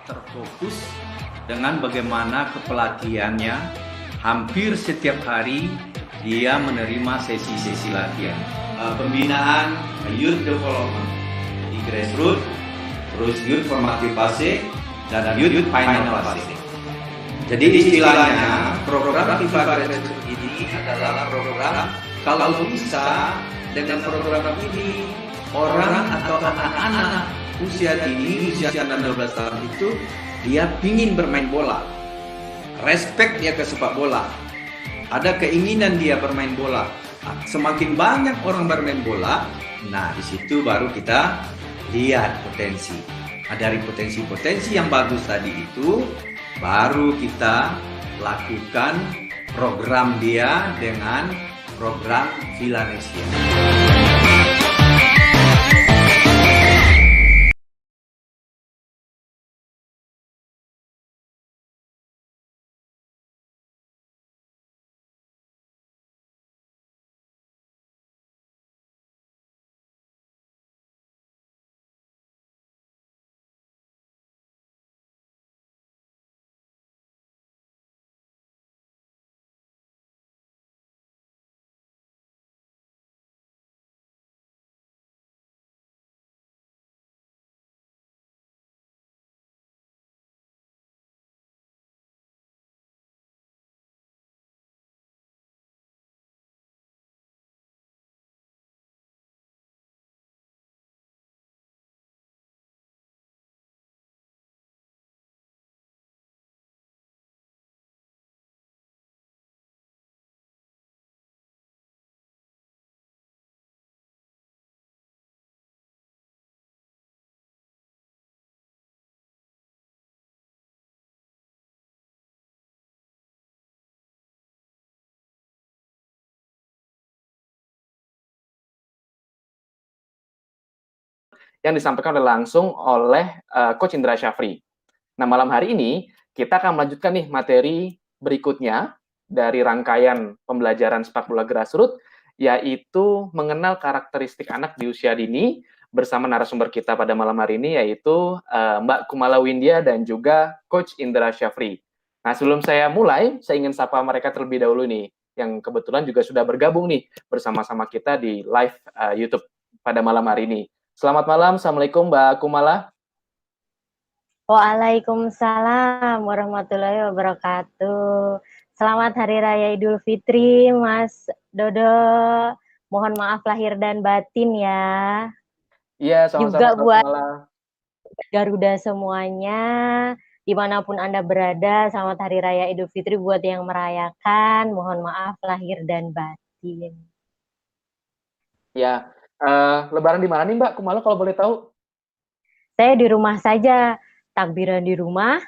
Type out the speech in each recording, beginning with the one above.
terfokus dengan bagaimana kepelatihannya. Hampir setiap hari dia menerima sesi-sesi latihan. Pembinaan youth development di grassroots, terus youth formative fase, dan youth final fase. Jadi istilahnya program FIFA Grassroots ini adalah program kalau bisa dengan program ini orang atau anak-anak usia dini, usia 16 tahun itu dia ingin bermain bola, respect dia ke sepak bola, ada keinginan dia bermain bola. Semakin banyak orang bermain bola, nah di situ baru kita lihat potensi. Dari potensi-potensi yang bagus tadi itu, baru kita lakukan program dia dengan program Villanesia. Yang disampaikan langsung oleh Coach Indra Syafri. Nah, malam hari ini kita akan melanjutkan nih materi berikutnya dari rangkaian pembelajaran sepak bola grassroots, yaitu mengenal karakteristik anak di usia dini bersama narasumber kita pada malam hari ini, yaitu Mbak Kumala Windia dan juga Coach Indra Syafri. Nah, sebelum saya mulai, saya ingin sapa mereka terlebih dahulu nih, yang kebetulan juga sudah bergabung nih bersama-sama kita di live YouTube pada malam hari ini. Selamat malam, Assalamualaikum Mbak Kumala. Waalaikumsalam warahmatullahi wabarakatuh. Selamat Hari Raya Idul Fitri, Mas Dodo. Mohon maaf lahir dan batin ya. Iya, sama-sama. Juga buat Garuda semuanya, dimanapun Anda berada, selamat Hari Raya Idul Fitri buat yang merayakan. Mohon maaf lahir dan batin. Ya, Lebaran di mana nih Mbak Kumala kalau boleh tahu? Saya di rumah saja, takbiran di rumah,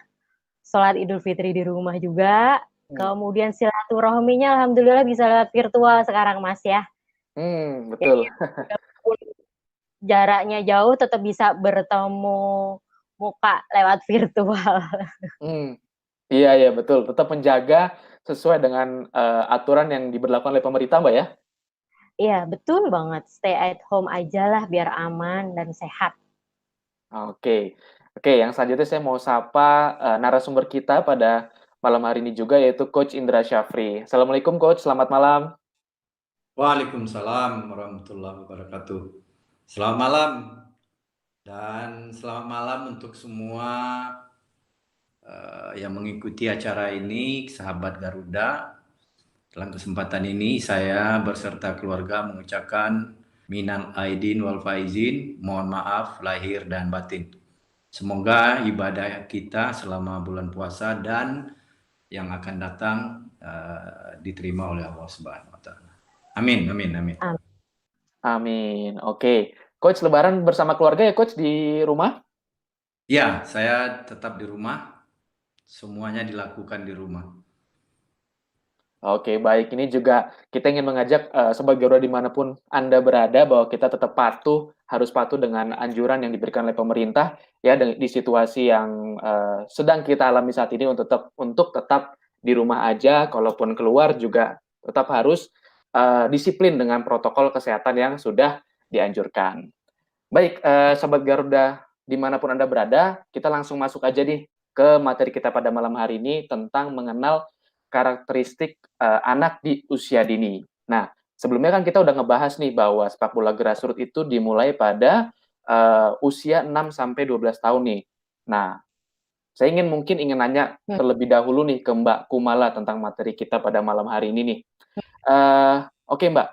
sholat Idul Fitri di rumah juga, kemudian silaturahminya alhamdulillah bisa lewat virtual sekarang Mas ya. Betul. Jaraknya jauh tetap bisa bertemu muka lewat virtual. Iya betul, tetap menjaga sesuai dengan aturan yang diberlakukan oleh pemerintah Mbak ya. Iya, betul banget. Stay at home aja lah biar aman dan sehat. Oke, yang selanjutnya saya mau sapa narasumber kita pada malam hari ini juga, yaitu Coach Indra Syafri. Assalamualaikum Coach, selamat malam. Waalaikumsalam warahmatullahi wabarakatuh. Selamat malam dan selamat malam untuk semua yang mengikuti acara ini, sahabat Garuda. Dalam kesempatan ini saya berserta keluarga mengucapkan minal aidin wal faizin, mohon maaf lahir dan batin. Semoga ibadah kita selama bulan puasa dan yang akan datang diterima oleh Allah Subhanahu wa taala. Amin. Amin. Oke. Coach, Lebaran bersama keluarga ya Coach di rumah? Ya, saya tetap di rumah. Semuanya dilakukan di rumah. Oke, baik. Ini juga kita ingin mengajak Sobat Garuda dimanapun Anda berada, bahwa kita tetap harus patuh dengan anjuran yang diberikan oleh pemerintah, ya, di situasi yang sedang kita alami saat ini, untuk tetap di rumah aja, kalaupun keluar juga tetap harus disiplin dengan protokol kesehatan yang sudah dianjurkan. Baik, Sobat Garuda dimanapun Anda berada, kita langsung masuk aja nih ke materi kita pada malam hari ini tentang mengenal karakteristik anak di usia dini. Nah, sebelumnya kan kita udah ngebahas nih bahwa sepak bola grassroots itu dimulai pada usia 6 sampai 12 tahun nih. Nah, saya ingin nanya terlebih dahulu nih ke Mbak Kumala tentang materi kita pada malam hari ini nih. Oke Mbak,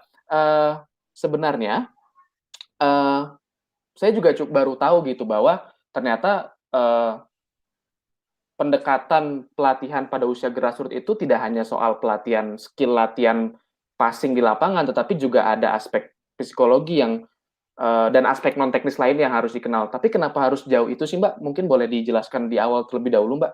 sebenarnya saya juga baru tahu gitu bahwa ternyata pendekatan pelatihan pada usia grassroots itu tidak hanya soal pelatihan skill latihan passing di lapangan, tetapi juga ada aspek psikologi yang dan aspek non teknis lain yang harus dikenal. Tapi kenapa harus jauh itu sih Mbak? Mungkin boleh dijelaskan di awal terlebih dahulu Mbak.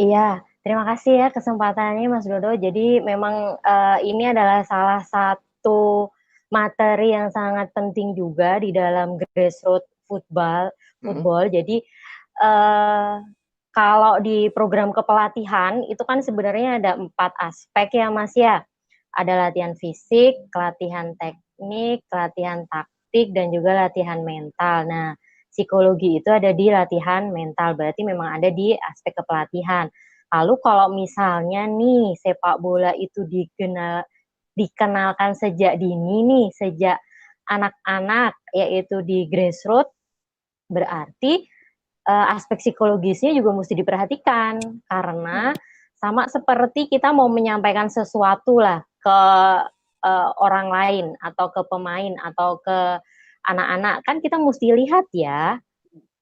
Iya, terima kasih ya kesempatannya Mas Dodo. Jadi memang ini adalah salah satu materi yang sangat penting juga di dalam grassroots football. Jadi kalau di program kepelatihan itu kan sebenarnya ada 4 aspek ya Mas ya. Ada latihan fisik, latihan teknik, latihan taktik, dan juga latihan mental. Nah, psikologi itu ada di latihan mental, berarti memang ada di aspek kepelatihan. Lalu kalau misalnya nih sepak bola itu dikenalkan sejak dini nih, sejak anak-anak yaitu di grassroots, berarti aspek psikologisnya juga mesti diperhatikan karena sama seperti kita mau menyampaikan sesuatu lah ke orang lain atau ke pemain atau ke anak-anak, kan kita mesti lihat ya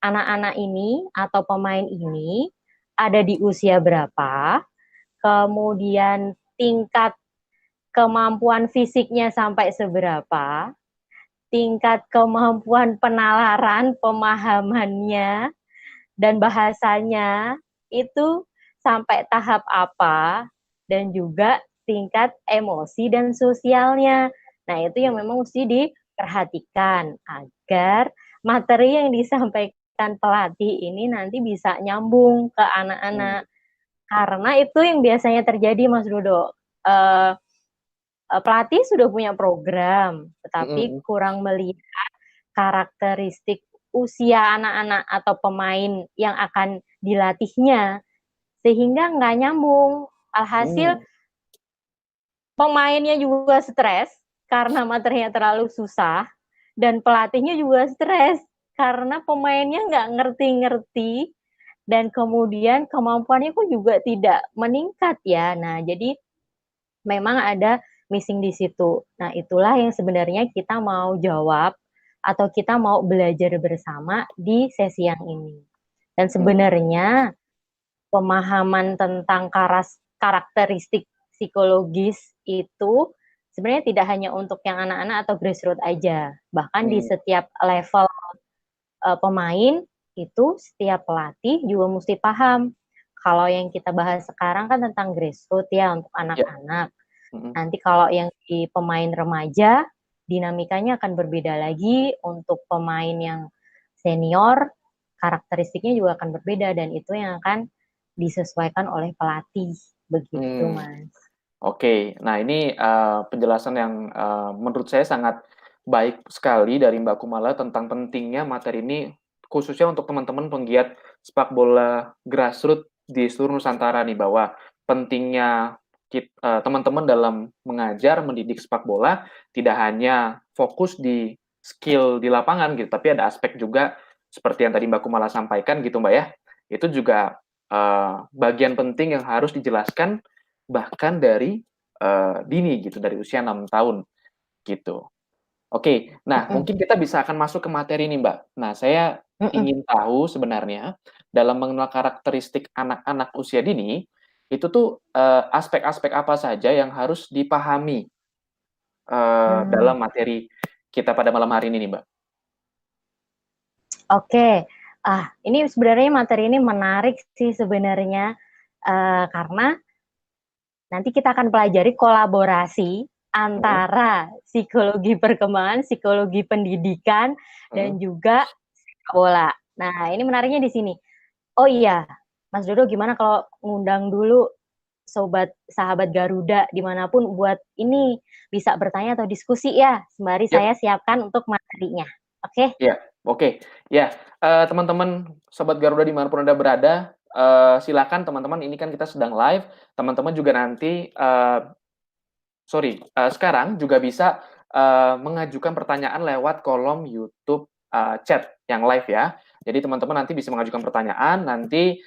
anak-anak ini atau pemain ini ada di usia berapa, kemudian tingkat kemampuan fisiknya sampai seberapa, tingkat kemampuan penalaran, pemahamannya, dan bahasanya itu sampai tahap apa, dan juga tingkat emosi dan sosialnya. Nah, itu yang memang mesti diperhatikan agar materi yang disampaikan pelatih ini nanti bisa nyambung ke anak-anak. Karena itu yang biasanya terjadi, Mas Dodo. Pelatih sudah punya program, tetapi kurang melihat karakteristik usia anak-anak atau pemain yang akan dilatihnya, sehingga nggak nyambung. Alhasil pemainnya juga stres karena materinya terlalu susah, dan pelatihnya juga stres karena pemainnya nggak ngerti-ngerti, dan kemudian kemampuannya pun juga tidak meningkat ya. Nah, jadi memang ada missing di situ. Nah, itulah yang sebenarnya kita mau jawab atau kita mau belajar bersama di sesi yang ini. Dan sebenarnya pemahaman tentang karakteristik psikologis itu sebenarnya tidak hanya untuk yang anak-anak atau grassroots aja. Bahkan di setiap level pemain itu setiap pelatih juga mesti paham. Kalau yang kita bahas sekarang kan tentang grassroots ya untuk anak-anak. Nanti kalau yang di pemain remaja, dinamikanya akan berbeda lagi. Untuk pemain yang senior, karakteristiknya juga akan berbeda, dan itu yang akan disesuaikan oleh pelatih. Begitu, Mas. Oke, nah ini penjelasan yang menurut saya sangat baik sekali dari Mbak Kumala tentang pentingnya materi ini, khususnya untuk teman-teman penggiat sepak bola grassroots di seluruh Nusantara nih, bahwa pentingnya teman-teman dalam mengajar, mendidik sepak bola tidak hanya fokus di skill di lapangan gitu, tapi ada aspek juga seperti yang tadi Mbak Kumala sampaikan gitu Mbak ya, itu juga bagian penting yang harus dijelaskan bahkan dari dini gitu, dari usia 6 tahun gitu. Oke, nah mungkin kita bisa akan masuk ke materi nih Mbak. Nah, saya ingin tahu sebenarnya dalam mengenal karakteristik anak-anak usia dini, itu tuh aspek-aspek apa saja yang harus dipahami dalam materi kita pada malam hari ini nih Mbak? Oke, ini sebenarnya materi ini menarik sih sebenarnya, karena nanti kita akan pelajari kolaborasi antara psikologi perkembangan, psikologi pendidikan, dan juga sepak bola. Nah, ini menariknya di sini. Oh iya, Mas Dodo gimana kalau ngundang dulu sobat sahabat Garuda dimanapun buat ini bisa bertanya atau diskusi ya, sembari saya siapkan untuk materinya. Oke? Oke. Ya, teman-teman Sobat Garuda dimanapun Anda berada, silakan teman-teman, ini kan kita sedang live, teman-teman juga nanti, sekarang juga bisa, mengajukan pertanyaan lewat kolom YouTube, chat yang live ya. Jadi teman-teman nanti bisa mengajukan pertanyaan, nanti,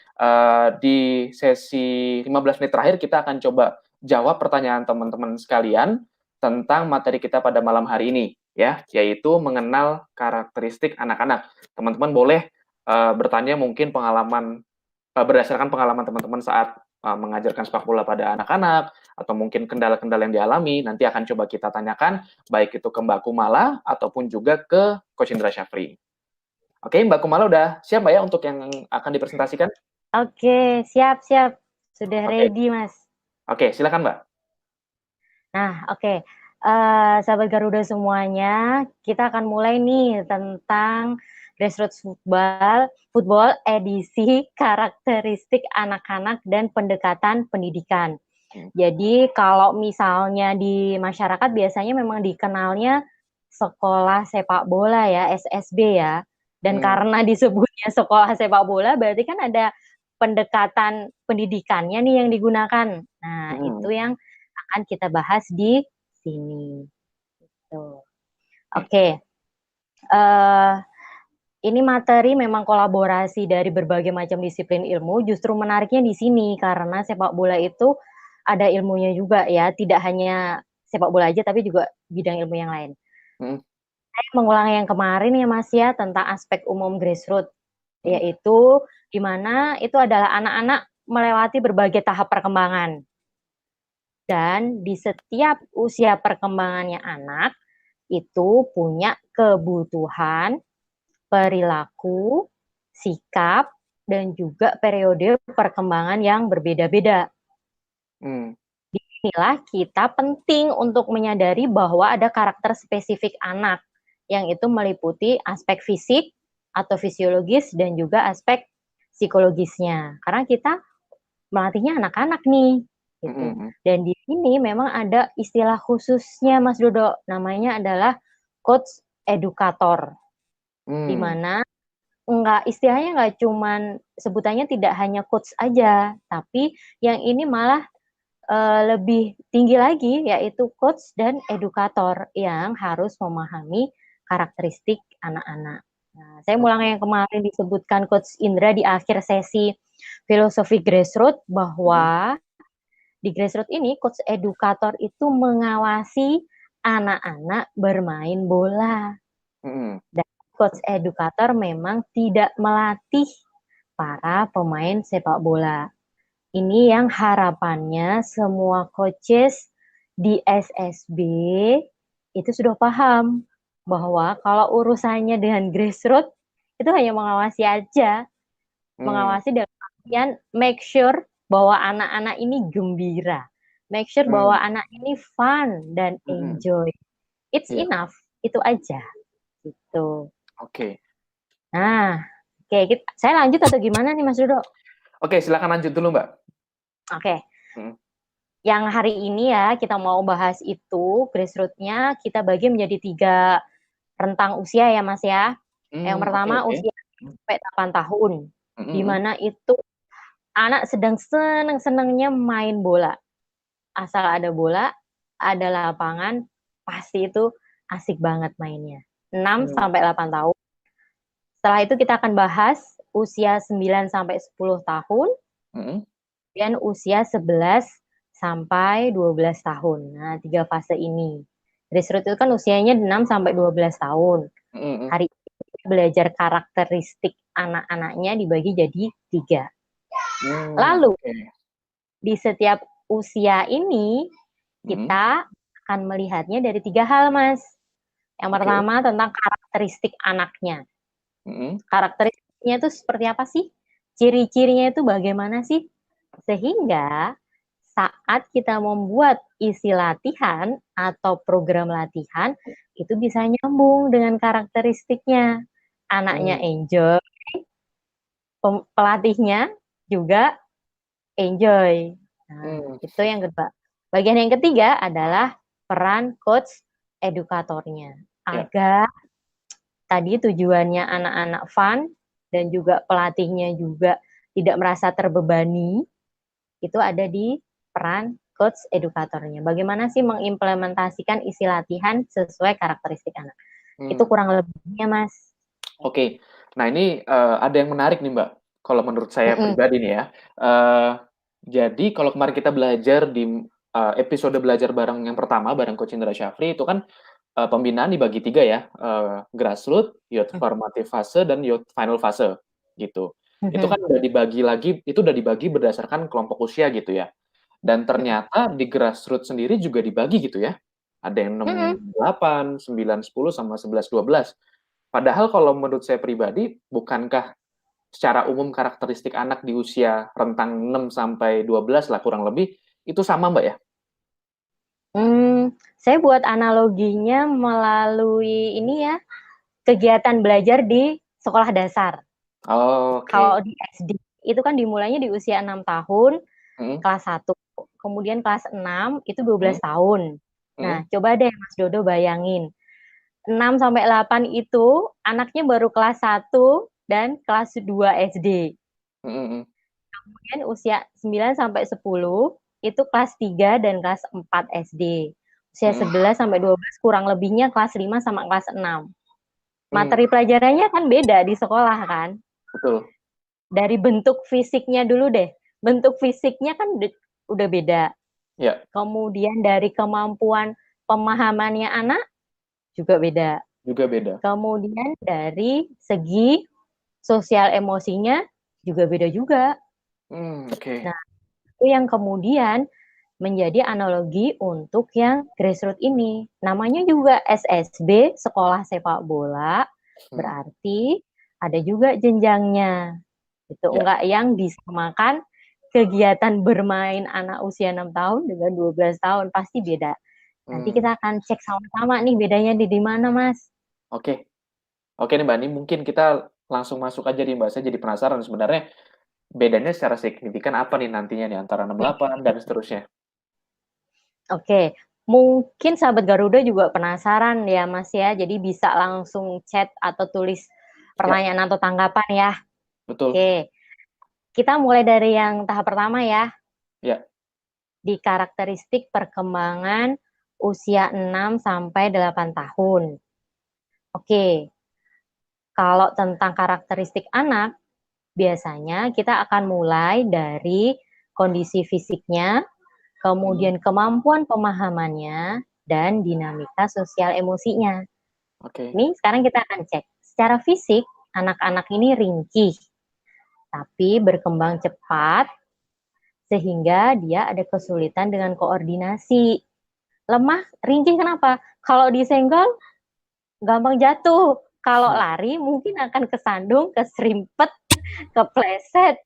di sesi 15 menit terakhir kita akan coba jawab pertanyaan teman-teman sekalian tentang materi kita pada malam hari ini ya, yaitu mengenal karakteristik anak-anak. Teman-teman boleh, bertanya mungkin berdasarkan pengalaman teman-teman saat, mengajarkan sepak bola pada anak-anak, atau mungkin kendala-kendala yang dialami, nanti akan coba kita tanyakan, baik itu ke Mbak Kumala, ataupun juga ke Coach Indra Syafri. Oke, Mbak Kumala udah siap Mbak ya untuk yang akan dipresentasikan? Oke, siap. Sudah Oke. ready, Mas. Oke, silakan Mbak. Nah, oke. Sahabat Garuda semuanya, kita akan mulai nih tentang grassroots football edisi karakteristik anak-anak dan pendekatan pendidikan. Jadi kalau misalnya di masyarakat biasanya memang dikenalnya sekolah sepak bola ya, SSB ya. Dan karena disebutnya sekolah sepak bola berarti kan ada pendekatan pendidikannya nih yang digunakan. Nah, itu yang akan kita bahas di sini. Gitu. Oke. Ini materi memang kolaborasi dari berbagai macam disiplin ilmu. Justru menariknya di sini karena sepak bola itu ada ilmunya juga ya, tidak hanya sepak bola aja tapi juga bidang ilmu yang lain. Saya mengulang yang kemarin ya Mas ya tentang aspek umum grassroots, yaitu di mana itu adalah anak-anak melewati berbagai tahap perkembangan. Dan di setiap usia perkembangannya anak itu punya kebutuhan, perilaku, sikap, dan juga periode perkembangan yang berbeda-beda. Disinilah kita penting untuk menyadari bahwa ada karakter spesifik anak yang itu meliputi aspek fisik atau fisiologis dan juga aspek psikologisnya. Karena kita melatihnya anak-anak nih, gitu. Dan di sini memang ada istilah khususnya Mas Dodo, namanya adalah coach edukator. Di mana istilahnya nggak cuman sebutannya tidak hanya coach aja, tapi yang ini malah lebih tinggi lagi yaitu coach dan edukator yang harus memahami karakteristik anak-anak. Nah, saya ulang yang kemarin disebutkan Coach Indra di akhir sesi filosofi grassroots bahwa di grassroots ini coach edukator itu mengawasi anak-anak bermain bola. Dan coach edukator memang tidak melatih para pemain sepak bola. Ini yang harapannya semua coaches di SSB itu sudah paham bahwa kalau urusannya dengan grassroots itu hanya mengawasi aja. Mengawasi dalam artian make sure bahwa anak-anak ini gembira. Make sure bahwa anak ini fun dan enjoy. It's enough. Itu aja. Gitu. Oke. Nah, saya lanjut atau gimana nih Mas Dodo? Oke, silakan lanjut dulu Mbak. Oke. Yang hari ini ya kita mau bahas itu grassroots-nya kita bagi menjadi 3 rentang usia ya Mas ya. Yang pertama usia sampai 8 tahun. Di mana itu anak sedang seneng-senengnya main bola. Asal ada bola, ada lapangan, pasti itu asik banget mainnya. 6 sampai 8 tahun. Setelah itu kita akan bahas usia 9 sampai 10 tahun. Dan usia 11 sampai 12 tahun. Nah, 3 fase ini. Grassroots itu kan usianya 6 sampai 12 tahun. Hari ini belajar karakteristik anak-anaknya dibagi jadi 3. Lalu, di setiap usia ini, kita akan melihatnya dari 3 hal, Mas. Yang pertama tentang karakteristik anaknya. Karakteristiknya itu seperti apa sih? Ciri-cirinya itu bagaimana sih? Sehingga saat kita membuat isi latihan atau program latihan, itu bisa nyambung dengan karakteristiknya. Anaknya enjoy, pelatihnya juga enjoy. Nah, itu yang kedua. Bagian yang ketiga adalah peran coach edukatornya. Agar tadi tujuannya anak-anak fun dan juga pelatihnya juga tidak merasa terbebani, itu ada di peran coach edukatornya. Bagaimana sih mengimplementasikan isi latihan sesuai karakteristik anak? Itu kurang lebihnya, Mas. Oke. Nah, ini ada yang menarik nih, Mbak. Kalau menurut saya pribadi nih ya. Jadi kalau kemarin kita belajar di episode belajar bareng yang pertama bareng Coach Indra Syafri itu kan pembinaan dibagi 3 ya, grassroots, youth formative fase, dan youth final fase gitu. Itu kan udah dibagi berdasarkan kelompok usia gitu ya. Dan ternyata di grassroots sendiri juga dibagi gitu ya. Ada yang 6, 8, 9, 10 sama 11, 12. Padahal kalau menurut saya pribadi, bukankah secara umum karakteristik anak di usia rentang 6 sampai 12 lah kurang lebih, itu sama, Mbak, ya? Saya buat analoginya melalui ini ya, kegiatan belajar di sekolah dasar. Oke. Kalau di SD, itu kan dimulainya di usia 6 tahun, kelas 1. Kemudian kelas 6, itu 12 tahun. Nah, coba deh Mas Dodo bayangin, 6 sampai 8 itu anaknya baru kelas 1 dan kelas 2 SD. Kemudian usia 9 sampai 10 itu kelas 3 dan kelas 4 SD. Usia 11 sampai 12 kurang lebihnya kelas 5 sama kelas 6. Materi pelajarannya kan beda di sekolah kan? Betul. Dari bentuk fisiknya dulu deh. Bentuk fisiknya kan udah beda. Ya. Kemudian dari kemampuan pemahamannya anak juga beda. Juga beda. Kemudian dari segi sosial emosinya juga beda juga. Oke. Nah, itu yang kemudian menjadi analogi untuk yang grassroots ini. Namanya juga SSB, Sekolah Sepak Bola, berarti ada juga jenjangnya. Itu enggak yang disamakan kegiatan bermain anak usia 6 tahun dengan 12 tahun, pasti beda. Nanti kita akan cek sama-sama nih bedanya di mana, Mas. Oke. Oke nih Mbak, ini mungkin kita langsung masuk aja nih Mbak, saya jadi penasaran sebenarnya bedanya secara signifikan apa nih nantinya nih antara 68 dan seterusnya? Oke, mungkin sahabat Garuda juga penasaran ya Mas ya, jadi bisa langsung chat atau tulis pertanyaan atau tanggapan ya. Betul. Oke, kita mulai dari yang tahap pertama ya. Ya. Di karakteristik perkembangan usia 6 sampai 8 tahun. Oke, kalau tentang karakteristik anak, biasanya kita akan mulai dari kondisi fisiknya, kemudian kemampuan pemahamannya, dan dinamika sosial emosinya. Ini sekarang kita akan cek. Secara fisik, anak-anak ini ringkih, tapi berkembang cepat, sehingga dia ada kesulitan dengan koordinasi. Lemah, ringkih kenapa? Kalau disenggol, gampang jatuh. Kalau lari, mungkin akan kesandung, keserimpet, kepleset.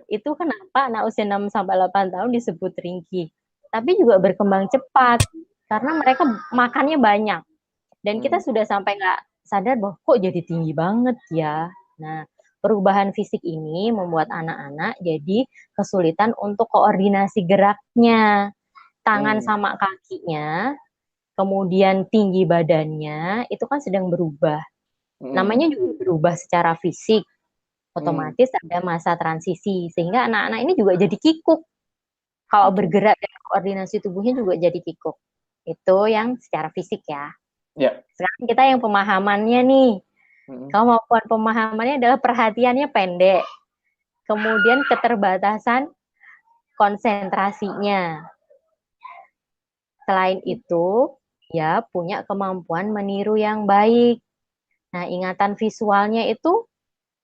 Itu kenapa anak usia 6 sampai 8 tahun disebut ringkih. Tapi juga berkembang cepat, karena mereka makannya banyak. Dan kita sudah sampai nggak sadar bahwa kok jadi tinggi banget ya. Nah, perubahan fisik ini membuat anak-anak jadi kesulitan untuk koordinasi geraknya. Tangan sama kakinya, kemudian tinggi badannya, itu kan sedang berubah. Namanya juga berubah secara fisik. Otomatis ada masa transisi, sehingga anak-anak ini juga jadi kikuk. Kalau bergerak dan koordinasi tubuhnya juga jadi kikuk. Itu yang secara fisik ya. Sekarang kita yang pemahamannya nih. Kemampuan pemahamannya adalah perhatiannya pendek. Kemudian keterbatasan konsentrasinya. Selain itu, dia punya kemampuan meniru yang baik. Nah, ingatan visualnya itu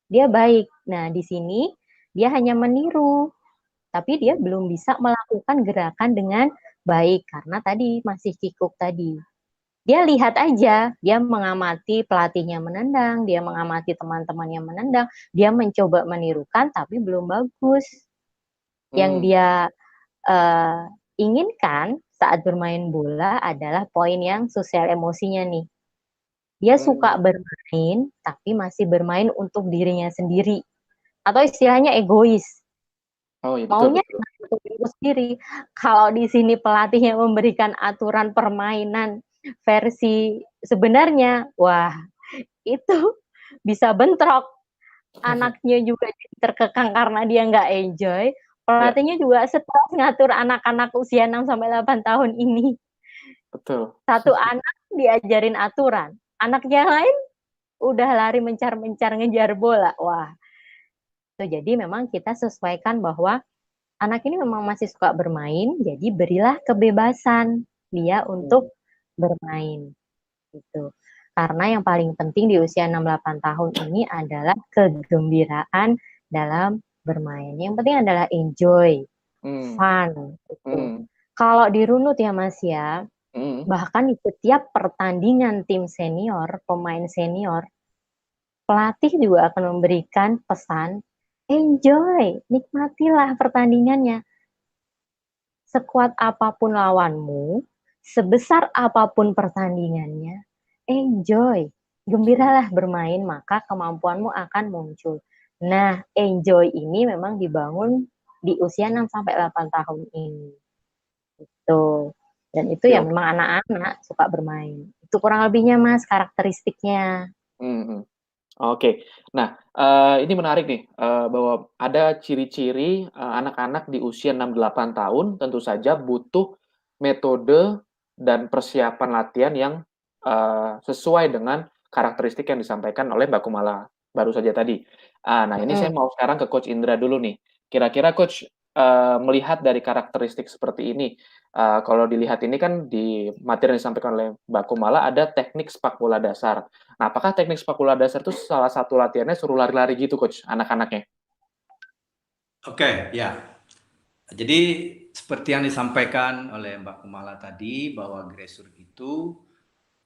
dia baik. Nah, di sini dia hanya meniru, tapi dia belum bisa melakukan gerakan dengan baik karena tadi masih kikuk tadi. Dia lihat aja, dia mengamati pelatihnya menendang, dia mengamati teman-temannya menendang, dia mencoba menirukan tapi belum bagus. Yang dia inginkan saat bermain bola adalah poin yang sosial emosinya nih. Dia suka bermain, tapi masih bermain untuk dirinya sendiri. Atau istilahnya egois. Maunya untuk diri sendiri. Kalau di sini pelatihnya memberikan aturan permainan versi sebenarnya, wah, itu bisa bentrok. Anaknya juga jadi terkekang karena dia nggak enjoy. Pelatihnya juga stres ngatur anak-anak usia 6-8 tahun ini. Betul. Satu anak diajarin aturan, anaknya lain udah lari mencar-mencar ngejar bola. Wah, jadi memang kita sesuaikan bahwa anak ini memang masih suka bermain, jadi berilah kebebasan dia untuk bermain gitu. Karena yang paling penting di usia 6-8 tahun ini adalah kegembiraan dalam bermain. Yang penting adalah enjoy, fun gitu. Kalau dirunut ya Mas ya, bahkan di setiap pertandingan tim senior, pemain senior, pelatih juga akan memberikan pesan, enjoy, nikmatilah pertandingannya. Sekuat apapun lawanmu, sebesar apapun pertandingannya, enjoy, gembiralah bermain, maka kemampuanmu akan muncul. Nah, enjoy ini memang dibangun di usia 6-8 tahun ini. Itu. Dan itu ya memang anak-anak suka bermain. Itu kurang lebihnya Mas, karakteristiknya. Oke. Nah, ini menarik nih, bahwa ada ciri-ciri anak-anak di usia 6-8 tahun tentu saja butuh metode dan persiapan latihan yang sesuai dengan karakteristik yang disampaikan oleh Mbak Kumala baru saja tadi. Nah, ini saya mau sekarang ke Coach Indra dulu nih. Kira-kira Coach, melihat dari karakteristik seperti ini, kalau dilihat ini kan di materi yang disampaikan oleh Mbak Kumala ada teknik sepak bola dasar. Nah, apakah teknik sepak bola dasar itu salah satu latihannya suruh lari-lari gitu, Coach, anak-anaknya? Oke, ya. Jadi seperti yang disampaikan oleh Mbak Kumala tadi, bahwa grassroots itu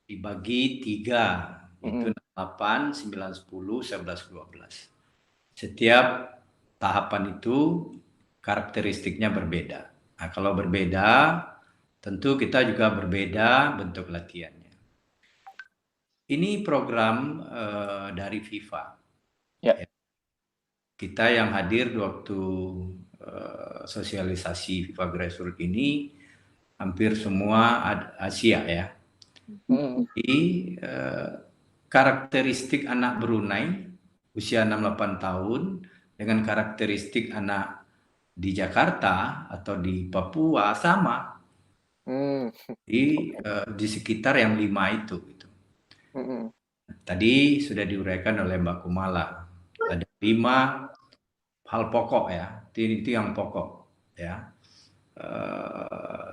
dibagi 3, itu 8, 9, 10, 11, 12. Setiap tahapan itu karakteristiknya berbeda. Nah, kalau berbeda, tentu kita juga berbeda bentuk latihannya. Ini program dari FIFA. Ya. Kita yang hadir di waktu sosialisasi FIFA Grassroots ini hampir semua Asia ya. Jadi karakteristik anak Brunei usia 6-8 tahun dengan karakteristik anak di Jakarta atau di Papua sama. Di sekitar yang 5 itu. Gitu. Tadi sudah diuraikan oleh Mbak Kumala. Ada 5 hal pokok ya. Itu yang pokok ya.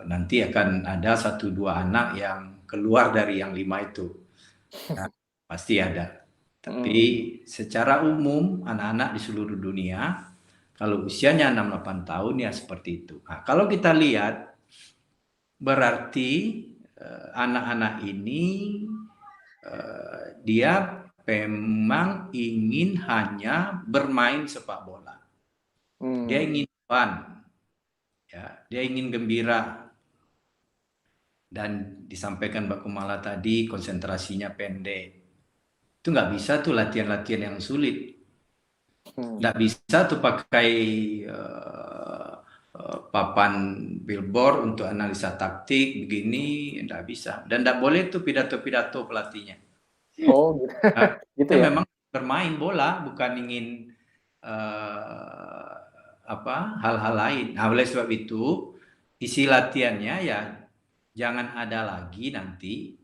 Nanti akan ada 1-2 anak yang keluar dari yang 5 itu. Nah, pasti ada. Tapi secara umum anak-anak di seluruh dunia kalau usianya 6-8 tahun ya seperti itu. Nah, kalau kita lihat berarti anak-anak ini dia memang ingin hanya bermain sepak bola. Dia ingin fun. Ya, dia ingin gembira. Dan disampaikan Mbak Kumala tadi konsentrasinya pendek. Itu nggak bisa tuh latihan-latihan yang sulit. Nggak bisa tuh pakai papan billboard untuk analisa taktik begini, nggak bisa. Dan nggak boleh tuh pidato-pidato pelatihnya. Oh, gitu. Gitu ya? Memang bermain bola, bukan ingin hal-hal lain. Nah, oleh sebab itu isi latihannya ya jangan ada lagi nanti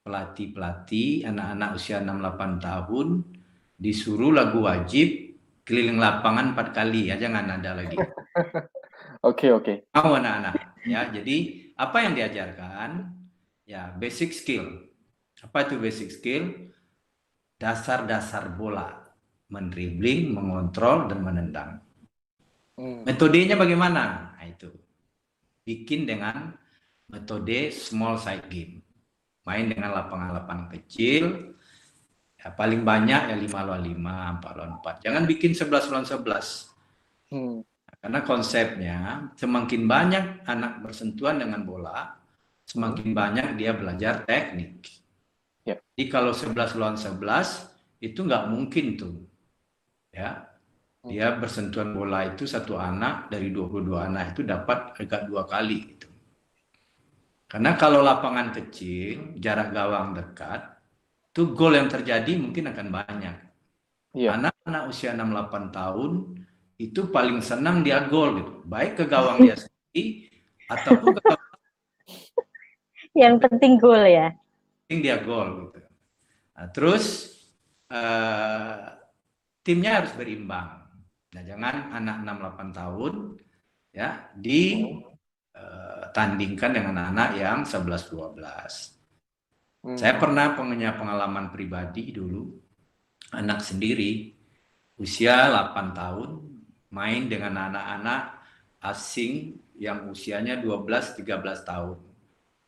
pelatih anak-anak usia 6-8 tahun disuruh lagu wajib keliling lapangan 4 kali ya, jangan ada lagi. Oke. Mau anak-anak ya. Jadi apa yang diajarkan ya basic skill. Apa itu basic skill? Dasar-dasar bola, mendribling, mengontrol dan menendang. Metodenya bagaimana? Nah, itu bikin dengan metode small side game. Main dengan lapangan-lapangan kecil, ya paling banyak ya 5 lawan 5, 4 lawan 4. Jangan bikin 11 lawan 11. Karena konsepnya semakin banyak anak bersentuhan dengan bola, semakin banyak dia belajar teknik. Jadi kalau 11 lawan 11 itu nggak mungkin tuh. Ya. Dia bersentuhan bola itu satu anak dari 22 anak itu dapat agak 2 kali gitu. Karena kalau lapangan kecil, jarak gawang dekat, itu gol yang terjadi mungkin akan banyak. Iya. Anak-anak usia 6-8 tahun itu paling senang dia gol gitu. Baik ke gawang dia sendiri ataupun ke gawang Yang penting gol ya. dia gol gitu. Nah, terus timnya harus berimbang. Nah, jangan anak 6-8 tahun ya ditandingkan dengan anak yang 11-12. Saya pernah punya pengalaman pribadi dulu, anak sendiri usia 8 tahun main dengan anak-anak asing yang usianya 12-13 tahun.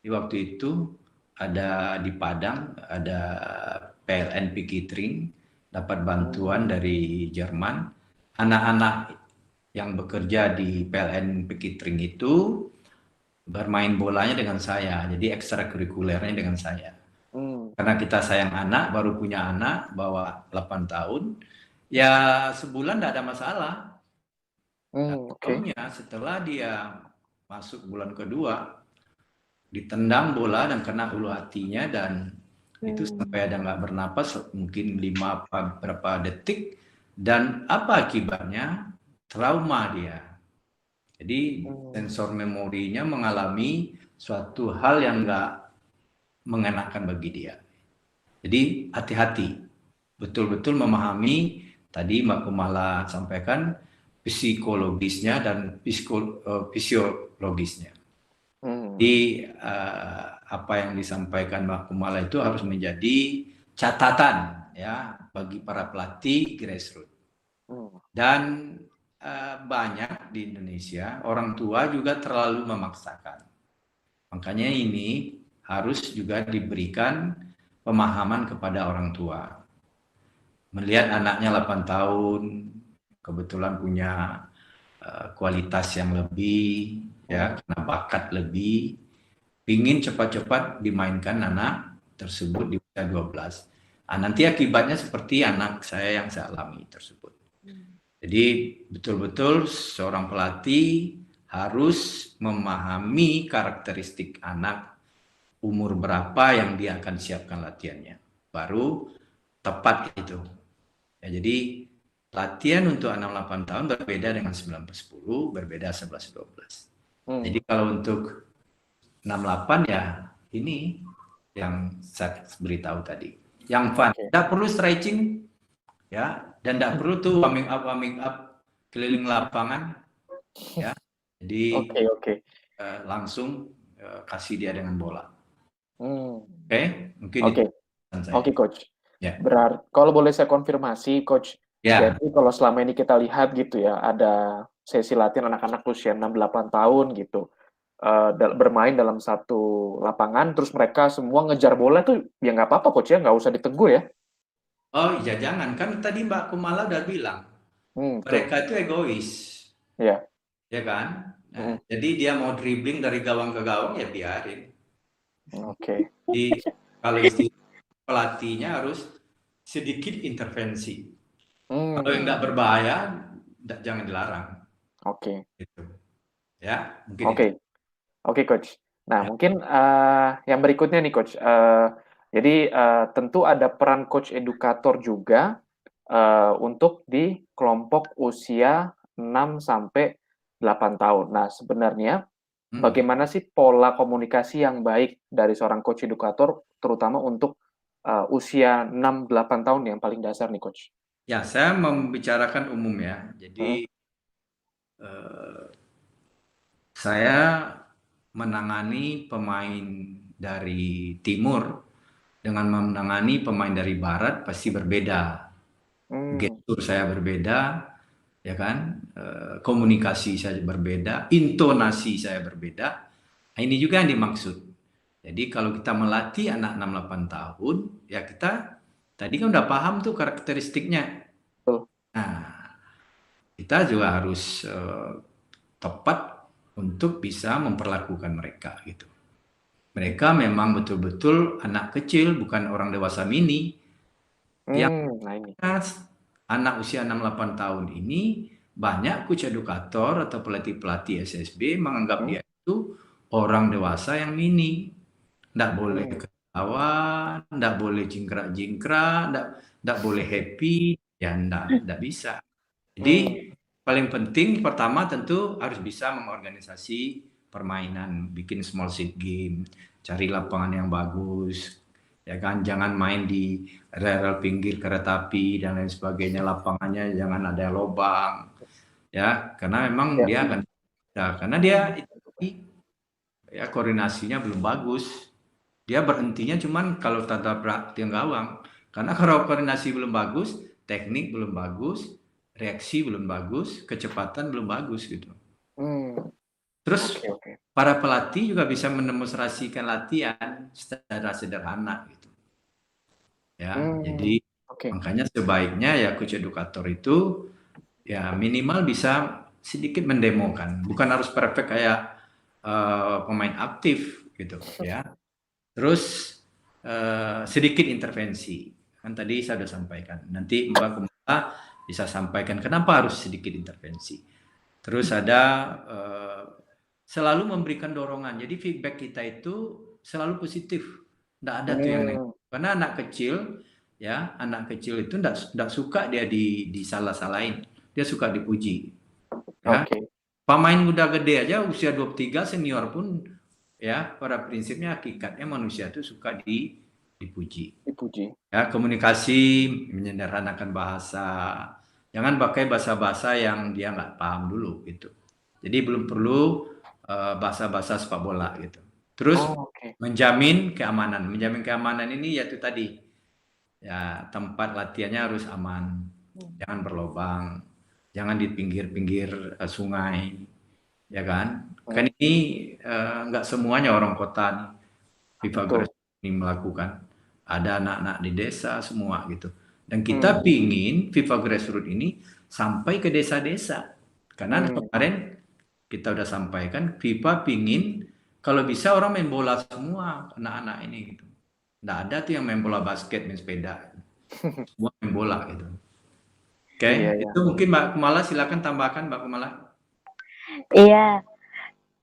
Di waktu itu ada di Padang, ada PLN Pikitring, dapat bantuan dari Jerman. Anak-anak yang bekerja di PLN Pikitring itu bermain bolanya dengan saya, jadi ekstrakurikulernya dengan saya. Karena kita sayang anak, baru punya anak, bawa 8 tahun, ya sebulan tidak ada masalah. Tahunnya setelah dia masuk bulan kedua, ditendang bola dan kena ulu hatinya, dan itu sampai ada nggak bernapas mungkin 5 berapa detik, dan apa akibatnya? Trauma dia. Jadi sensor memorinya mengalami suatu hal yang nggak mengenakan bagi dia. Jadi hati-hati, betul-betul memahami tadi Mbak Kumala sampaikan psikologisnya dan fisiologisnya. Jadi apa yang disampaikan Mbak Kumala itu harus menjadi catatan ya bagi para pelatih grassroots. Dan banyak di Indonesia orang tua juga terlalu memaksakan. Makanya ini harus juga diberikan pemahaman kepada orang tua. Melihat anaknya 8 tahun, kebetulan punya kualitas yang lebih, ya, karena bakat lebih, ingin cepat-cepat dimainkan anak tersebut di usia 12. Nanti akibatnya seperti anak saya yang saya alami tersebut. Jadi betul-betul seorang pelatih harus memahami karakteristik anak, umur berapa yang dia akan siapkan latihannya, baru tepat itu. Ya, jadi latihan untuk 6-8 tahun berbeda dengan 9-10, berbeda 11-12. Jadi kalau untuk 6-8 ya ini yang saya beritahu tadi. Yang fun, tidak perlu stretching ya, dan tidak perlu tuh warming up keliling lapangan ya. Jadi langsung kasih dia dengan bola. Mungkin itu. Oke, Coach. Berarti kalau boleh saya konfirmasi, Coach. Jadi kalau selama ini kita lihat gitu ya, ada sesi latihan anak-anak usia 6-8 tahun gitu, bermain dalam satu lapangan, terus mereka semua ngejar bola tuh ya nggak apa-apa, Coach ya, nggak usah ditegur ya. Oh iya, jangan. Kan tadi Mbak Kumala udah bilang, mereka itu egois. Iya. Ya kan? Nah, jadi dia mau dribbling dari gawang ke gawang, ya biarin. Jadi kalau pelatihnya harus sedikit intervensi. Kalau yang nggak berbahaya, jangan dilarang. Gitu. Ya, mungkin Oke, Coach. Nah, mungkin yang berikutnya nih, Coach. Jadi tentu ada peran coach edukator juga untuk di kelompok usia 6-8 tahun. Nah, sebenarnya bagaimana sih pola komunikasi yang baik dari seorang coach edukator, terutama untuk usia 6-8 tahun yang paling dasar nih, Coach? Ya, saya membicarakan umum ya. Jadi saya menangani pemain dari timur dengan menangani pemain dari barat pasti berbeda. Gestur saya berbeda, ya kan? Komunikasi saya berbeda, intonasi saya berbeda. Nah, ini juga yang dimaksud. Jadi kalau kita melatih anak 6-8 tahun, ya kita tadi kan udah paham tuh karakteristiknya. Nah, kita juga harus tepat untuk bisa memperlakukan mereka gitu. Mereka memang betul-betul anak kecil, bukan orang dewasa mini. Yang anak usia 6-8 tahun ini banyak coach edukator atau pelatih-pelatih SSB menganggap dia itu orang dewasa yang mini. Tidak boleh tawa, nggak boleh jingkrak-jingkrak, nggak boleh happy, ya nggak bisa. Jadi paling penting pertama tentu harus bisa mengorganisasi permainan, bikin small seat game, cari lapangan yang bagus, ya kan, jangan main di rel pinggir kereta api dan lain sebagainya, lapangannya jangan ada lubang, ya, karena memang Ya. dia akan, ya, karena dia ya koordinasinya belum bagus. Dia berhentinya cuman kalau tabrak tiang gawang. Karena kalau koordinasi belum bagus, teknik belum bagus, reaksi belum bagus, kecepatan belum bagus gitu. Hmm. Terus Oke. para pelatih juga bisa mendemonstrasikan latihan secara sederhana gitu. Ya, jadi Oke. makanya sebaiknya ya coach edukator itu ya minimal bisa sedikit mendemokan, bukan harus perfect kayak pemain aktif gitu ya. Terus sedikit intervensi. Kan tadi saya sudah sampaikan. Nanti Mbak Kumala bisa sampaikan kenapa harus sedikit intervensi. Terus ada selalu memberikan dorongan. Jadi feedback kita itu selalu positif. Tidak ada tuh yang negatif. Karena anak kecil, ya, anak kecil itu tidak suka dia disalah-salahin. Dia suka dipuji. Ya. Oke. Pemain udah gede aja usia 23 senior pun ya pada prinsipnya hakikatnya manusia itu suka dipuji. Ya, komunikasi, menyederhanakan bahasa. Jangan pakai bahasa-bahasa yang dia nggak paham dulu gitu. Jadi belum perlu bahasa-bahasa sepak bola gitu. Terus menjamin keamanan. Menjamin keamanan ini yaitu tadi ya tempat latihannya harus aman. Jangan berlobang. Jangan di pinggir-pinggir sungai. Ya kan? Kan ini nggak semuanya orang kota nih. FIFA Grassroots ini melakukan. Ada anak-anak di desa semua gitu. Dan kita pingin FIFA Grassroots ini sampai ke desa-desa. Karena kemarin kita udah sampaikan FIFA pingin kalau bisa orang main bola semua anak-anak ini gitu. Nggak ada tuh yang main bola basket, main sepeda. Semua main bola gitu. Oke, itu mungkin Mbak Kumala silakan tambahkan Mbak Kumala. Iya,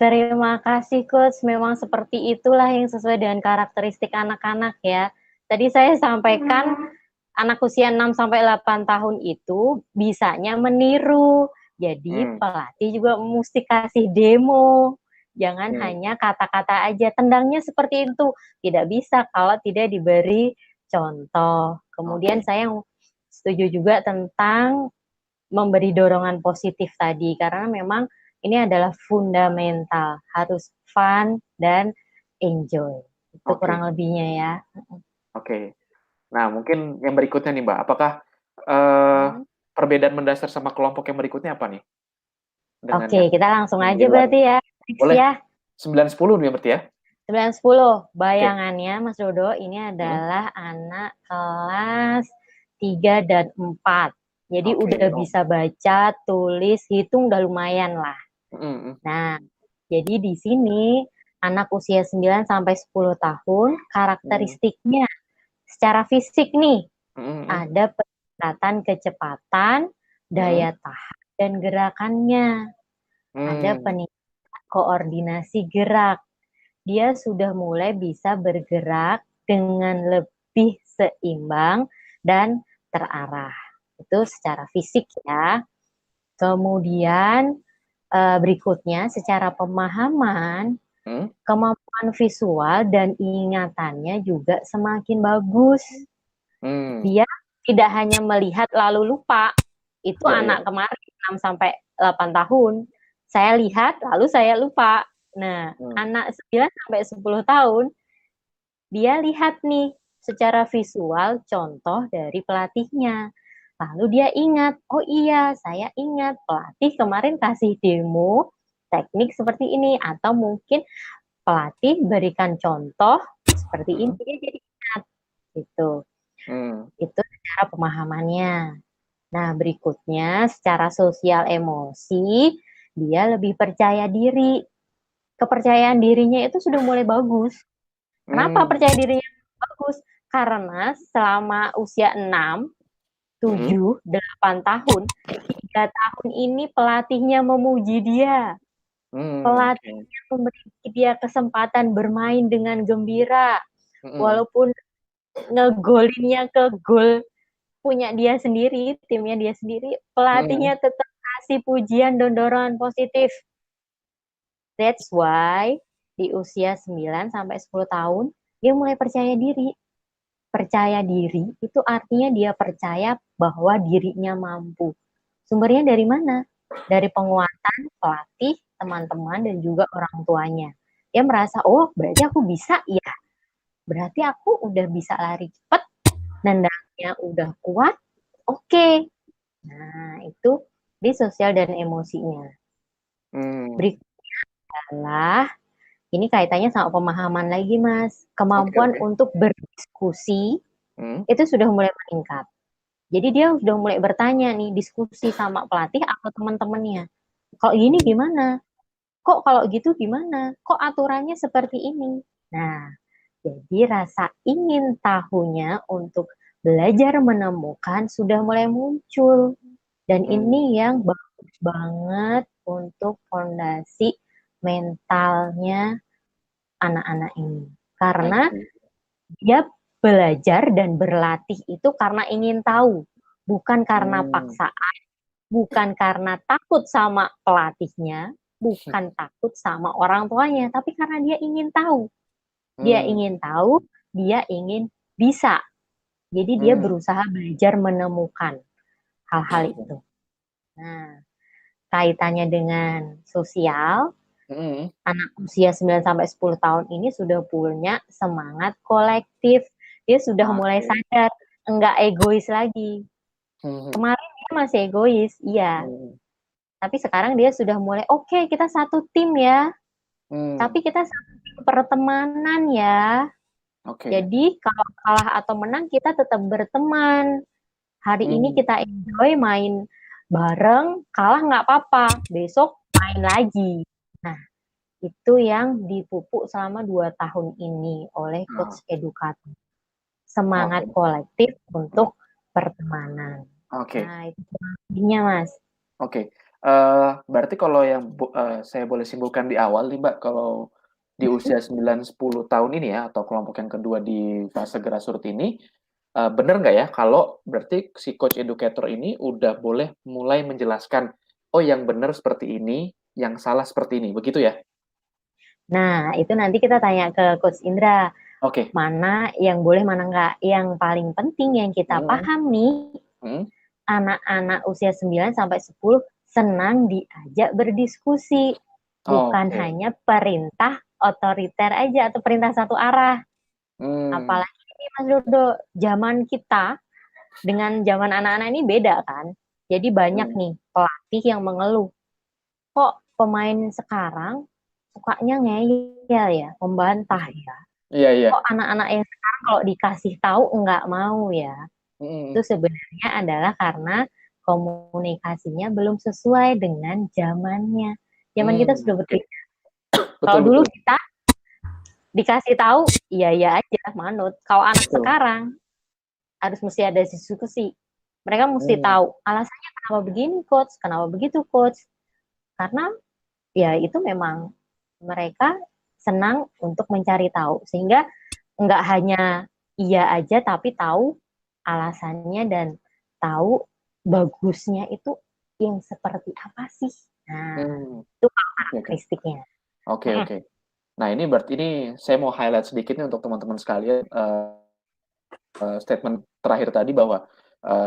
terima kasih Coach. Memang seperti itulah yang sesuai dengan karakteristik anak-anak ya. Tadi saya sampaikan anak usia 6 sampai 8 tahun itu bisanya meniru. Jadi pelatih juga mesti kasih demo. Jangan hanya kata-kata aja. Tendangnya seperti itu. Tidak bisa kalau tidak diberi contoh. Kemudian saya setuju juga tentang memberi dorongan positif tadi. Karena memang ini adalah fundamental, harus fun dan enjoy. Itu kurang lebihnya ya. Oke. Nah, mungkin yang berikutnya nih Mbak, apakah perbedaan mendasar sama kelompok yang berikutnya apa nih? Oke, kita langsung aja berarti ya. Boleh. Ya. 9-10 nih berarti ya? 9-10. Bayangannya Mas Dodo ini adalah anak kelas 3 dan 4. Jadi udah bisa baca, tulis, hitung udah lumayan lah. Nah, jadi di sini anak usia 9 sampai 10 tahun karakteristiknya secara fisik nih ada peningkatan kecepatan, daya tahan dan gerakannya. Ada peningkatan koordinasi gerak. Dia sudah mulai bisa bergerak dengan lebih seimbang dan terarah. Itu secara fisik ya. Kemudian berikutnya secara pemahaman, kemampuan visual dan ingatannya juga semakin bagus. Dia tidak hanya melihat lalu lupa. Itu anak kemarin 6 sampai 8 tahun. Saya lihat lalu saya lupa. Nah, anak 9 sampai 10 tahun dia lihat nih secara visual contoh dari pelatihnya. Lalu dia ingat, oh iya saya ingat pelatih kemarin kasih demo teknik seperti ini. Atau mungkin pelatih berikan contoh seperti ini, dia jadi ingat. Gitu. Itu secara pemahamannya. Nah, berikutnya secara sosial emosi, dia lebih percaya diri. Kepercayaan dirinya itu sudah mulai bagus. Kenapa percaya dirinya bagus? Karena selama usia 6, 7, 8 tahun, 3 tahun ini pelatihnya memuji dia. Pelatihnya memberi dia kesempatan bermain dengan gembira, Mm-mm. Walaupun ngegolinnya ke gol punya dia sendiri, timnya dia sendiri, pelatihnya tetap kasih pujian dan dorongan positif. That's why di usia 9 sampai 10 tahun dia mulai percaya diri. Percaya diri itu artinya dia percaya bahwa dirinya mampu. Sumbernya dari mana? Dari penguatan pelatih, teman-teman, dan juga orang tuanya. Dia merasa, oh berarti aku bisa ya. Berarti aku udah bisa lari cepat, nendangnya udah kuat, oke. Nah, itu di sosial dan emosinya. Berikutnya adalah, ini kaitannya sama pemahaman lagi, Mas. Kemampuan untuk berdiskusi itu sudah mulai meningkat. Jadi dia sudah mulai bertanya nih, diskusi sama pelatih atau teman-temannya. Kok gini gimana? Kok kalau gitu gimana? Kok aturannya seperti ini? Nah, jadi rasa ingin tahunya untuk belajar menemukan sudah mulai muncul. Dan ini yang bagus banget untuk fondasi mentalnya anak-anak ini. Karena dia belajar dan berlatih itu karena ingin tahu, bukan karena paksaan, bukan karena takut sama pelatihnya, bukan takut sama orang tuanya, tapi karena dia ingin tahu. Dia ingin tahu, dia ingin bisa. Jadi dia berusaha belajar menemukan hal-hal itu. Nah, kaitannya dengan sosial, anak usia 9 sampai 10 tahun ini sudah punya semangat kolektif. Dia sudah mulai sadar, enggak egois lagi. Kemarin dia masih egois, iya. Tapi sekarang dia sudah mulai, oke, kita satu tim ya. Tapi kita satu tim pertemanan ya. Jadi kalau kalah atau menang kita tetap berteman. Hari ini kita enjoy main bareng, kalah nggak apa-apa. Besok main lagi. Nah, itu yang dipupuk selama 2 tahun ini oleh coach edukator. Semangat kolektif untuk pertemanan. Nah, itu intinya, Mas. Berarti kalau yang saya boleh simpulkan di awal nih, Mbak, kalau di usia 9-10 tahun ini ya, atau kelompok yang kedua di fase grassroots ini, benar nggak ya kalau berarti si coach educator ini udah boleh mulai menjelaskan, oh yang benar seperti ini, yang salah seperti ini, begitu ya? Nah, itu nanti kita tanya ke Coach Indra. Mana yang boleh, mana enggak. Yang paling penting yang kita paham nih, anak-anak usia 9 sampai 10 senang diajak berdiskusi. Bukan hanya perintah otoriter aja atau perintah satu arah. Apalagi ini Mas Dodo, zaman kita dengan zaman anak-anak ini beda kan. Jadi banyak nih pelatih yang mengeluh. Kok pemain sekarang sukanya ngeyel ya, membantah ya. Kok anak-anak yang sekarang kalau dikasih tahu enggak mau ya. Itu sebenarnya adalah karena komunikasinya belum sesuai dengan zamannya. Zaman kita sudah berbeda. Kalau dulu kita dikasih tahu, iya aja, manut. Kalau anak sekarang harus mesti ada diskusi. Mereka mesti tahu alasannya kenapa begini coach, kenapa begitu coach. Karena ya itu memang mereka senang untuk mencari tahu. Sehingga nggak hanya iya aja, tapi tahu alasannya dan tahu bagusnya itu yang seperti apa sih. Nah, itu karakteristiknya. Oke. Nah, ini berarti ini saya mau highlight sedikit nih untuk teman-teman sekalian, statement terakhir tadi bahwa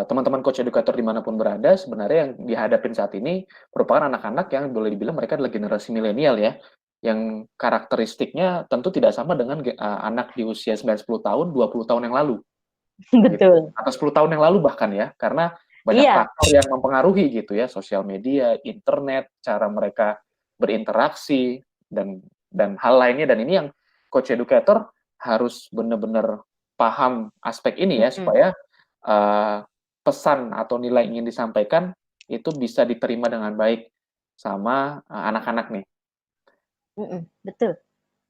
teman-teman coach edukator dimanapun berada, sebenarnya yang dihadapin saat ini merupakan anak-anak yang boleh dibilang mereka adalah generasi milenial ya, yang karakteristiknya tentu tidak sama dengan anak di usia 9-10 tahun, 20 tahun yang lalu. Betul. Atau 10 tahun yang lalu bahkan ya, karena banyak faktor yang mempengaruhi gitu ya, sosial media, internet, cara mereka berinteraksi, dan hal lainnya. Dan ini yang coach educator harus benar-benar paham aspek ini ya, supaya pesan atau nilai yang ingin disampaikan itu bisa diterima dengan baik sama anak-anak nih. Betul.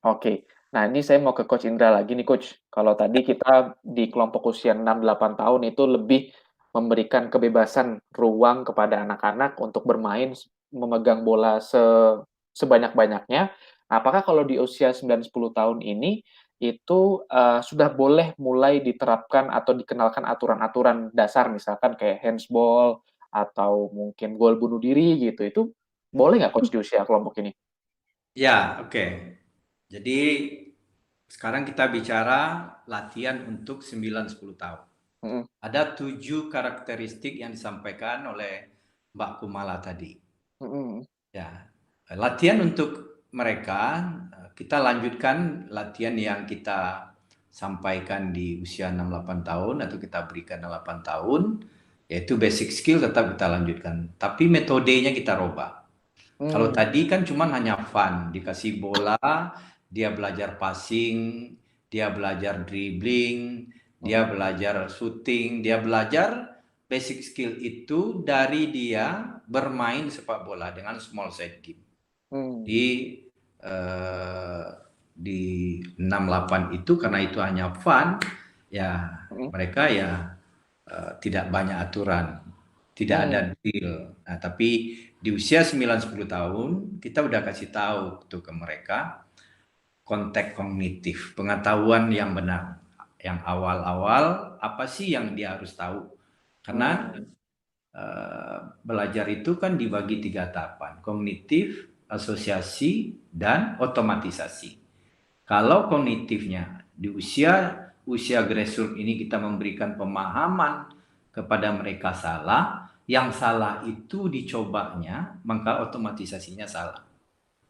Oke. Nah, ini saya mau ke Coach Indra lagi nih, Coach. Kalau tadi kita di kelompok usia 6-8 tahun itu lebih memberikan kebebasan ruang kepada anak-anak untuk bermain, memegang bola sebanyak-banyaknya. Apakah kalau di usia 9-10 tahun ini, itu sudah boleh mulai diterapkan atau dikenalkan aturan-aturan dasar, misalkan kayak handsball atau mungkin gol bunuh diri gitu. Itu boleh nggak coach di usia kelompok ini? Ya, oke. Jadi sekarang kita bicara latihan untuk 9-10 tahun. Mhm. Ada 7 karakteristik yang disampaikan oleh Mbak Kumala tadi. Mhm. Ya, latihan untuk mereka, kita lanjutkan latihan yang kita sampaikan di usia 6-8 tahun atau kita berikan 8 tahun, yaitu basic skill tetap kita lanjutkan. Tapi metodenya kita rubah. Kalau tadi kan cuma hanya fun, dikasih bola, dia belajar passing, dia belajar dribbling, dia belajar shooting, dia belajar basic skill itu dari dia bermain sepak bola dengan small side game. Di 6-8 itu karena itu hanya fun, ya mereka ya tidak banyak aturan, tidak ada drill. Nah, tapi di usia 9-10 tahun kita udah kasih tahu tuh ke mereka konteks kognitif, pengetahuan yang benar, yang awal-awal apa sih yang dia harus tahu. Karena belajar itu kan dibagi 3 tahapan, kognitif, asosiasi, dan otomatisasi. Kalau kognitifnya di usia grassroots ini kita memberikan pemahaman kepada mereka salah, yang salah itu dicobanya, maka otomatisasinya salah.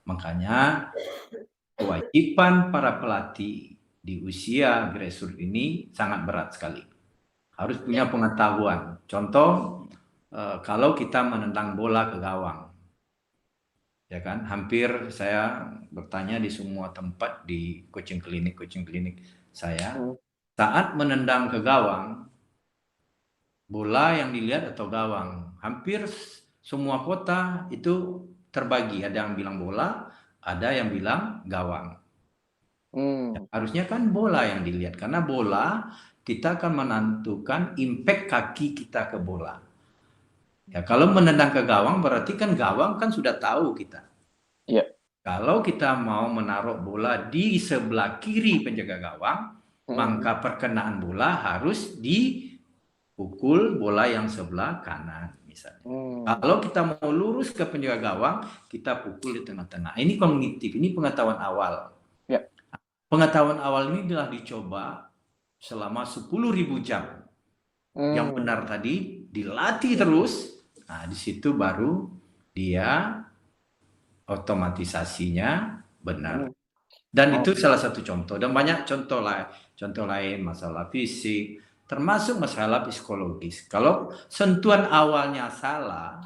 Makanya kewajiban para pelatih di usia grassroots ini sangat berat sekali. Harus punya pengetahuan. Contoh, kalau kita menendang bola ke gawang, ya kan, hampir saya bertanya di semua tempat di coaching klinik saya, saat menendang ke gawang, bola yang dilihat atau gawang, hampir semua kota itu terbagi, ada yang bilang bola, ada yang bilang gawang. Harusnya kan bola yang dilihat, karena bola kita akan menentukan impact kaki kita ke bola. Ya, kalau menendang ke gawang berarti kan gawang kan sudah tahu kita. Iya. Kalau kita mau menaruh bola di sebelah kiri penjaga gawang, maka perkenaan bola harus dipukul bola yang sebelah kanan misalnya. Kalau kita mau lurus ke penjaga gawang, kita pukul di tengah-tengah. Ini kognitif, ini pengetahuan awal. Ya. Pengetahuan awal ini telah dicoba selama 10.000 jam. Yang benar tadi dilatih terus. Nah, di situ baru dia otomatisasinya benar. Dan itu salah satu contoh. Dan banyak contoh lain, masalah fisik, termasuk masalah psikologis. Kalau sentuhan awalnya salah,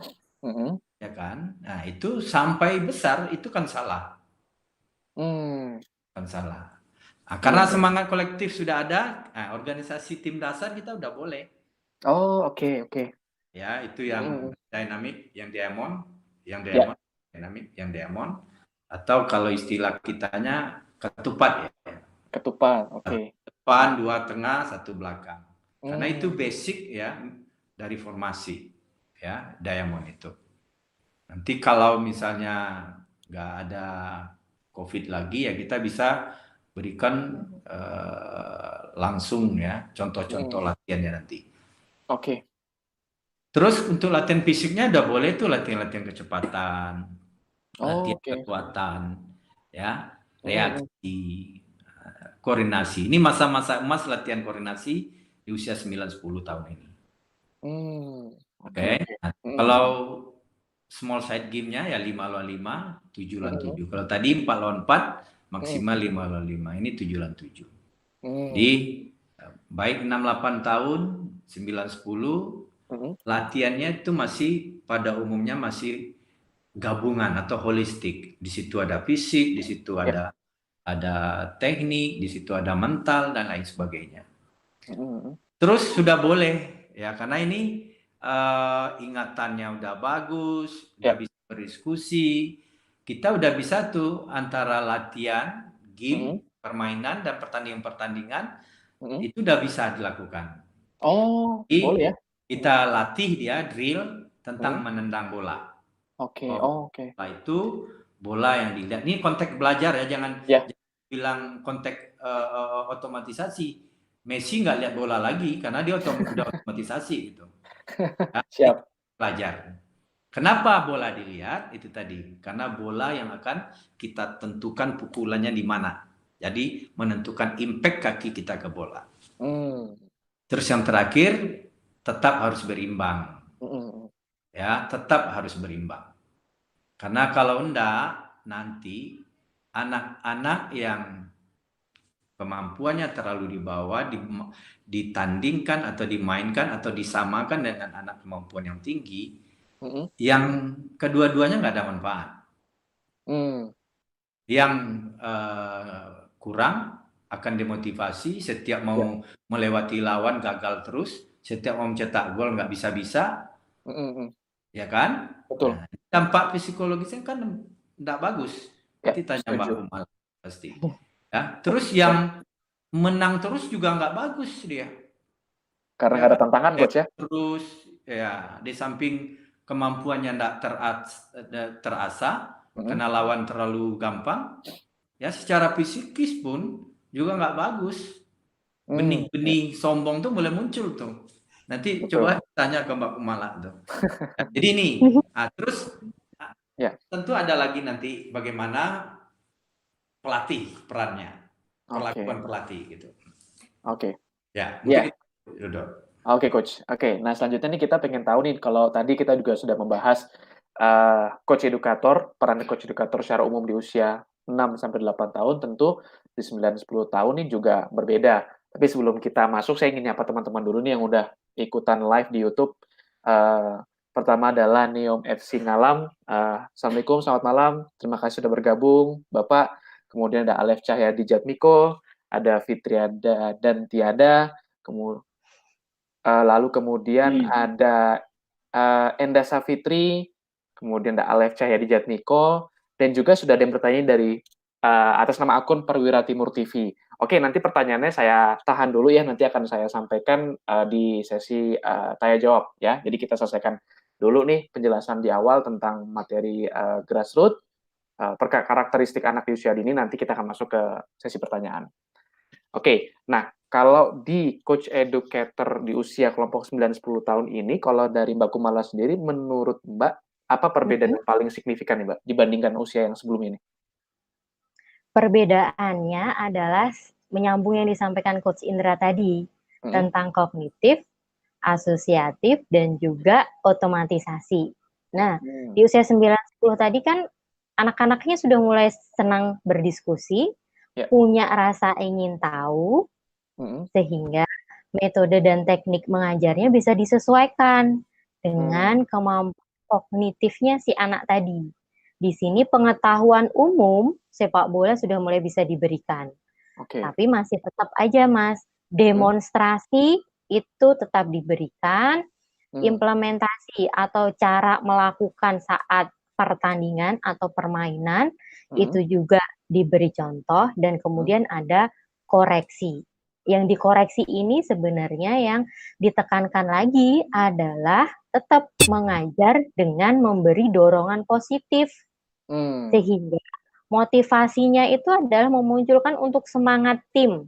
ya kan? Nah, itu sampai besar itu kan salah. Kan salah. Nah, karena semangat kolektif sudah ada, nah, organisasi tim dasar kita udah boleh. Oh, oke. Ya, itu yang dynamic, yang diamond, dynamic, yang diamond, atau kalau istilah kitanya ketupat ya. Ketupat, oke. Depan, 2 tengah, 1 belakang. Karena itu basic ya dari formasi ya, diamond itu. Nanti kalau misalnya nggak ada COVID lagi ya kita bisa berikan langsung ya contoh-contoh latihannya nanti. Oke. Terus untuk latihan fisiknya udah boleh tuh latihan-latihan kecepatan, latihan kekuatan, ya, reaksi, koordinasi. Ini masa-masa emas latihan koordinasi di usia 9-10 tahun ini. Oke. Nah, kalau small side game-nya ya 5 lawan 5, 7 lawan 7. Kalau tadi 4 lawan 4, maksimal 5 lawan 5. Ini 7 lawan 7. Di baik 6-8 tahun, 9-10, latihannya itu masih pada umumnya masih gabungan atau holistik. Di situ ada fisik, di situ ada teknik, di situ ada mental dan lain sebagainya. Terus sudah boleh ya, karena ini ingatannya udah bagus, udah bisa berdiskusi. Kita udah bisa tuh antara latihan, game, permainan dan pertandingan-pertandingan itu udah bisa dilakukan. Oh, boleh ya? Kita latih dia drill tentang menendang bola. Oke. Setelah itu bola yang dilihat. Ini konteks belajar ya, jangan bilang konteks otomatisasi, Messi nggak lihat bola lagi karena dia udah otomatisasi gitu. Ya, Siap. pelajar. Kenapa bola dilihat? Itu tadi, karena bola yang akan kita tentukan pukulannya di mana. Jadi menentukan impact kaki kita ke bola. Terus yang terakhir, tetap harus berimbang. Ya, tetap harus berimbang. Karena kalau enggak, nanti anak-anak yang kemampuannya terlalu di bawah ditandingkan atau dimainkan atau disamakan dengan anak kemampuan yang tinggi, yang kedua-duanya nggak ada manfaat. Yang kurang akan demotivasi, setiap mau melewati lawan gagal terus, setiap mau mencetak gol nggak bisa-bisa, ya kan? Betul. Nah, dampak psikologisnya kan nggak bagus. Nanti tanya Mbak setuju. Umal pasti. Ya, terus yang menang terus juga nggak bagus dia. Karena Ya nggak ada kan? tantangan, Coach ya. Terus ya di samping kemampuannya nggak terasa karena lawan terlalu gampang, ya secara psikis pun juga nggak bagus. Benih-benih sombong tuh mulai muncul tuh. Nanti Betul. coba tanya ke Mbak Kumala tuh. Nah, jadi ini, terus tentu ada lagi nanti bagaimana pelatih perannya, perlakuan pelatih gitu. Ya, mungkin itu dulu. Oke, Coach. Oke, nah selanjutnya nih kita pengen tahu nih, kalau tadi kita juga sudah membahas coach edukator, peran coach edukator secara umum di usia 6-8 tahun, tentu di 9-10 tahun ini juga berbeda. Tapi sebelum kita masuk, saya ingin nyapa teman-teman dulu nih yang udah ikutan live di YouTube. Pertama adalah Neom FC Ngalam. Assalamualaikum, selamat malam. Terima kasih sudah bergabung, Bapak. Kemudian ada Alef Cahyadi Jatmiko, ada Fitriada dan Tiada, lalu kemudian ada Enda Safitri, kemudian ada Alef Cahyadi Jatmiko, dan juga sudah ada yang bertanya dari atas nama akun Perwira Timur TV. Oke, nanti pertanyaannya saya tahan dulu ya, nanti akan saya sampaikan di sesi tanya jawab ya. Jadi kita selesaikan dulu nih penjelasan di awal tentang materi grassroots, karakteristik anak di usia dini, nanti kita akan masuk ke sesi pertanyaan. Oke, nah kalau di coach educator di usia kelompok 9-10 tahun ini, kalau dari Mbak Kumala sendiri, menurut Mbak, apa perbedaan yang paling signifikan nih Mbak, dibandingkan usia yang sebelum ini? Perbedaannya adalah menyambung yang disampaikan Coach Indra tadi, tentang kognitif, asosiatif, dan juga otomatisasi. Nah, di usia 9-10 tadi kan anak-anaknya sudah mulai senang berdiskusi, punya rasa ingin tahu, sehingga metode dan teknik mengajarnya bisa disesuaikan dengan kemampuan kognitifnya si anak tadi. Di sini pengetahuan umum sepak bola sudah mulai bisa diberikan. Tapi masih tetap aja, Mas, demonstrasi itu tetap diberikan, implementasi atau cara melakukan saat pertandingan atau permainan itu juga diberi contoh, dan kemudian ada koreksi. Yang dikoreksi ini sebenarnya yang ditekankan lagi adalah tetap mengajar dengan memberi dorongan positif, sehingga motivasinya itu adalah memunculkan untuk semangat tim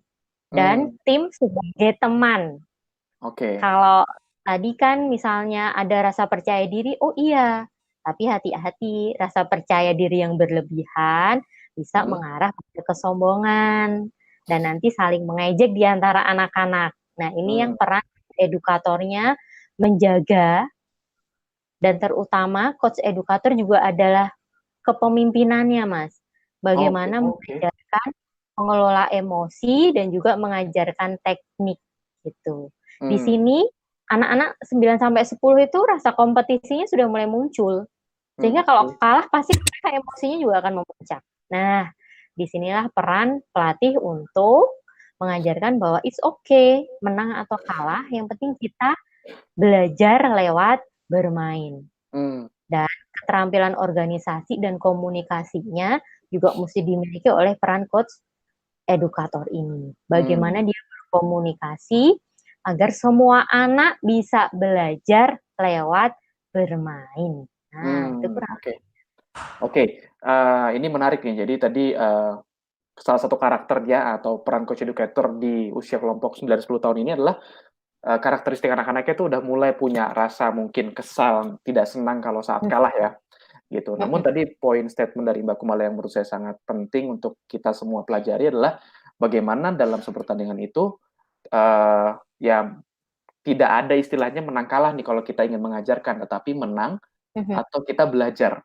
dan tim sebagai teman. Kalau tadi kan misalnya ada rasa percaya diri, oh iya, tapi hati-hati, rasa percaya diri yang berlebihan bisa mengarah ke kesombongan dan nanti saling mengejek di antara anak-anak. Nah, ini yang peran edukatornya menjaga, dan terutama coach edukator juga adalah kepemimpinannya, Mas. Bagaimana mengajarkan mengelola emosi dan juga mengajarkan teknik gitu. Di sini anak-anak 9-10 itu rasa kompetisinya sudah mulai muncul. Sehingga kalau kalah pasti mereka emosinya juga akan memuncak. Nah, disinilah peran pelatih untuk mengajarkan bahwa it's okay, menang atau kalah, yang penting kita belajar lewat bermain. Dan keterampilan organisasi dan komunikasinya juga mesti dimiliki oleh peran coach edukator ini. Bagaimana dia berkomunikasi agar semua anak bisa belajar lewat bermain. Nah, itu kurang. Oke. Ini menarik nih. Jadi tadi salah satu karakternya atau peran coach educator di usia kelompok 9-10 tahun ini adalah karakteristik anak-anaknya itu udah mulai punya rasa mungkin kesal, tidak senang kalau saat kalah ya, gitu. Namun tadi poin statement dari Mbak Kumala yang menurut saya sangat penting untuk kita semua pelajari adalah bagaimana dalam sebuah pertandingan itu ya tidak ada istilahnya menang kalah nih kalau kita ingin mengajarkan, tetapi menang atau kita belajar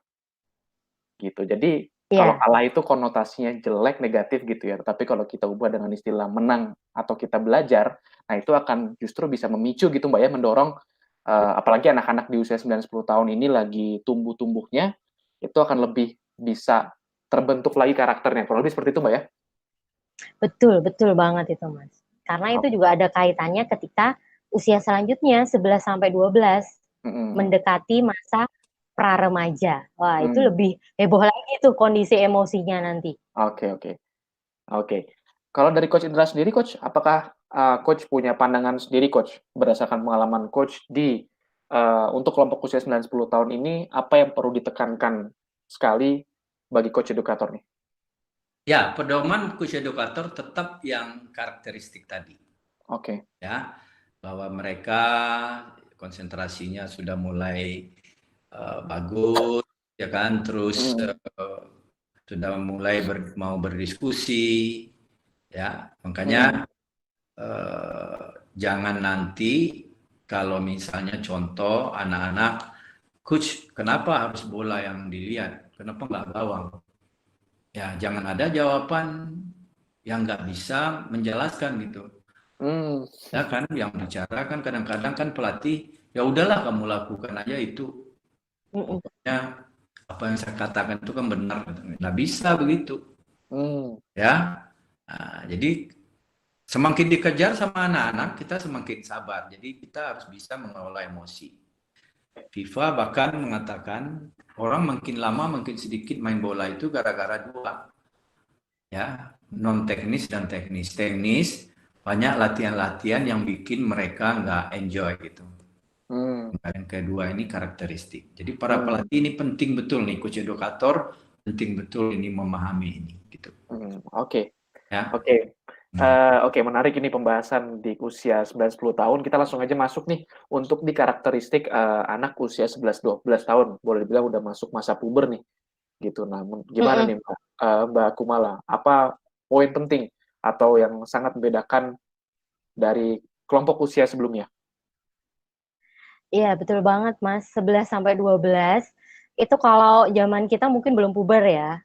gitu. Jadi kalau Iya, kalah itu konotasinya jelek, negatif gitu ya. Tetapi kalau kita ubah dengan istilah menang atau kita belajar, nah itu akan justru bisa memicu gitu Mbak ya, mendorong apalagi anak-anak di usia 9-10 tahun ini lagi tumbuh-tumbuhnya, itu akan lebih bisa terbentuk lagi karakternya. Kurang lebih seperti itu Mbak ya? betul, betul banget itu, Mas. Karena itu Oh, juga ada kaitannya ketika usia selanjutnya 11 sampai 12 mhm, mendekati masa pra-remaja. Wah, itu mmm, lebih heboh lagi tuh kondisi emosinya nanti. oke oke. Oke. Kalau dari Coach Indra sendiri Coach, apakah, Coach punya pandangan sendiri Coach, berdasarkan pengalaman Coach di, untuk kelompok usia 9-10 tahun ini, apa yang perlu ditekankan sekali bagi coach edukator nih? Ya, pedoman coach edukator tetap yang karakteristik tadi, Oke. ya, bahwa mereka konsentrasinya sudah mulai bagus, ya kan, terus Mhm, sudah mulai mau berdiskusi, ya, mhm, makanya jangan nanti kalau misalnya contoh anak-anak, coach, kenapa harus bola yang dilihat? Kenapa nggak gawang? Ya, jangan ada jawaban yang nggak bisa menjelaskan gitu. mmm, Ya kan, yang bicara kan kadang-kadang kan pelatih, ya udahlah kamu lakukan aja itu. Mhm. Pokoknya apa yang saya katakan itu kan benar. Nggak bisa begitu. mmm, Ya, nah, jadi semakin dikejar sama anak-anak, kita semakin sabar. Jadi kita harus bisa mengelola emosi. FIFA bahkan mengatakan orang makin lama makin sedikit main bola itu gara-gara dua, ya, non teknis dan teknis. Teknis banyak latihan-latihan yang bikin mereka nggak enjoy gitu. mmm, Yang kedua ini karakteristik. Jadi para mmm, pelatih ini penting betul nih, coach edukator penting betul ini memahami ini gitu, oke. ya. Oke, Hmm. oke menarik ini pembahasan di usia 9-10 tahun. Kita langsung aja masuk nih untuk di karakteristik, anak usia 11-12 tahun. Boleh dibilang udah masuk masa puber nih, gitu. Namun gimana Mhm. nih Mbak Kumala, apa poin penting atau yang sangat membedakan dari kelompok usia sebelumnya? Iya, betul banget, Mas. 11 sampai 12 itu kalau zaman kita mungkin belum puber ya.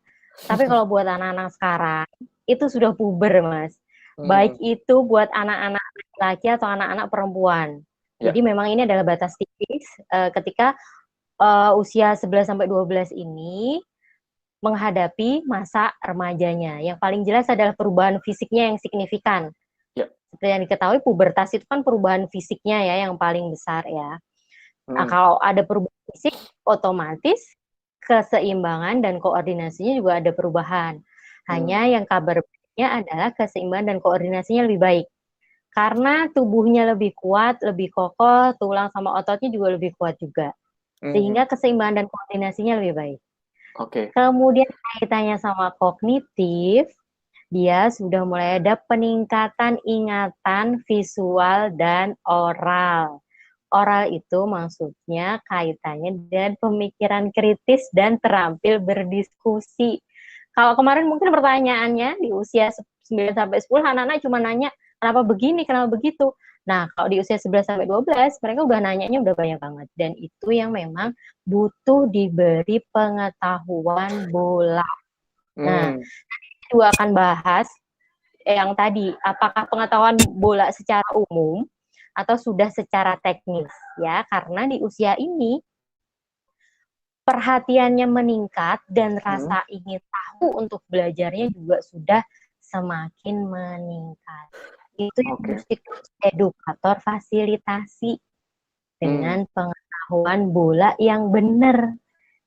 Tapi kalau buat anak-anak sekarang itu sudah puber, Mas. Baik Mmm, itu buat anak-anak laki atau anak-anak perempuan. ya, Jadi memang ini adalah batas tipis ketika usia 11 sampai 12 ini menghadapi masa remajanya. Yang paling jelas adalah perubahan fisiknya yang signifikan. ya, Seperti yang diketahui pubertas itu kan perubahan fisiknya ya yang paling besar ya. Nah, mhm, kalau ada perubahan fisik, otomatis keseimbangan dan koordinasinya juga ada perubahan. mmm, Hanya yang kabar baiknya adalah keseimbangan dan koordinasinya lebih baik. Karena tubuhnya lebih kuat, lebih kokoh, tulang sama ototnya juga lebih kuat juga. mhm, Sehingga keseimbangan dan koordinasinya lebih baik. oke, Kemudian kaitannya sama kognitif, dia sudah mulai ada peningkatan ingatan visual dan oral. Oral itu maksudnya kaitannya dengan pemikiran kritis dan terampil berdiskusi. Kalau kemarin mungkin pertanyaannya di usia 9 sampai 10 anak-anak cuma nanya kenapa begini, kenapa begitu. Nah, kalau di usia 11 sampai 12 mereka udah nanyanya udah banyak banget dan itu yang memang butuh diberi pengetahuan bola. Nah, mmm, kita juga akan bahas yang tadi, apakah pengetahuan bola secara umum atau sudah secara teknis ya, karena di usia ini perhatiannya meningkat dan mhm, rasa ingin tahu untuk belajarnya juga sudah semakin meningkat. Itu yang oke, mesti edukator fasilitasi mmm, dengan pengetahuan bola yang benar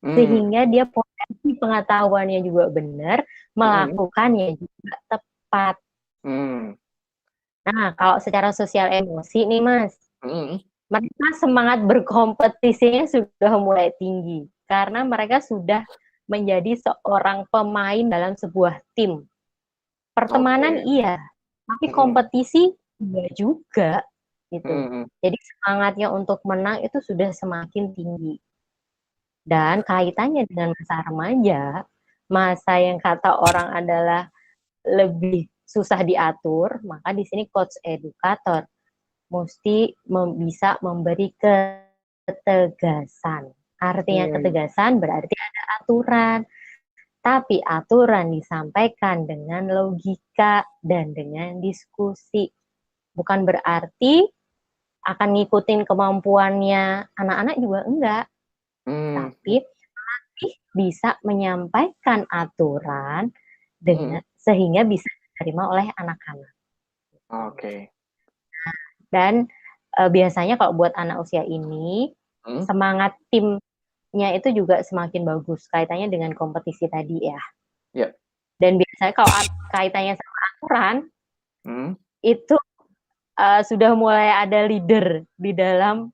mmm, sehingga dia potensi pengetahuannya juga benar, mhm, melakukannya juga tepat. mmm, Nah, kalau secara sosial emosi nih Mas, mhm, mereka semangat berkompetisinya sudah mulai tinggi karena mereka sudah menjadi seorang pemain dalam sebuah tim. Pertemanan Oke. iya, tapi kompetisi enggak juga gitu. Mm-mm. Jadi semangatnya untuk menang itu sudah semakin tinggi. Dan kaitannya dengan masa remaja, masa yang kata orang adalah lebih susah diatur, maka di sini coach edukator mesti bisa memberi ketegasan. Artinya Hmm. ketegasan berarti ada aturan, tapi aturan disampaikan dengan logika dan dengan diskusi. Bukan berarti akan ngikutin kemampuannya anak-anak juga enggak, Hmm. tapi bisa menyampaikan aturan Mm-mm. dengan sehingga bisa diterima oleh anak-anak. Oke. Dan biasanya kalau buat anak usia ini, Hmm. semangat timnya itu juga semakin bagus kaitannya dengan kompetisi tadi ya. Ya. Dan biasanya kalau kaitannya sama aturan, Hmm. itu sudah mulai ada leader di dalam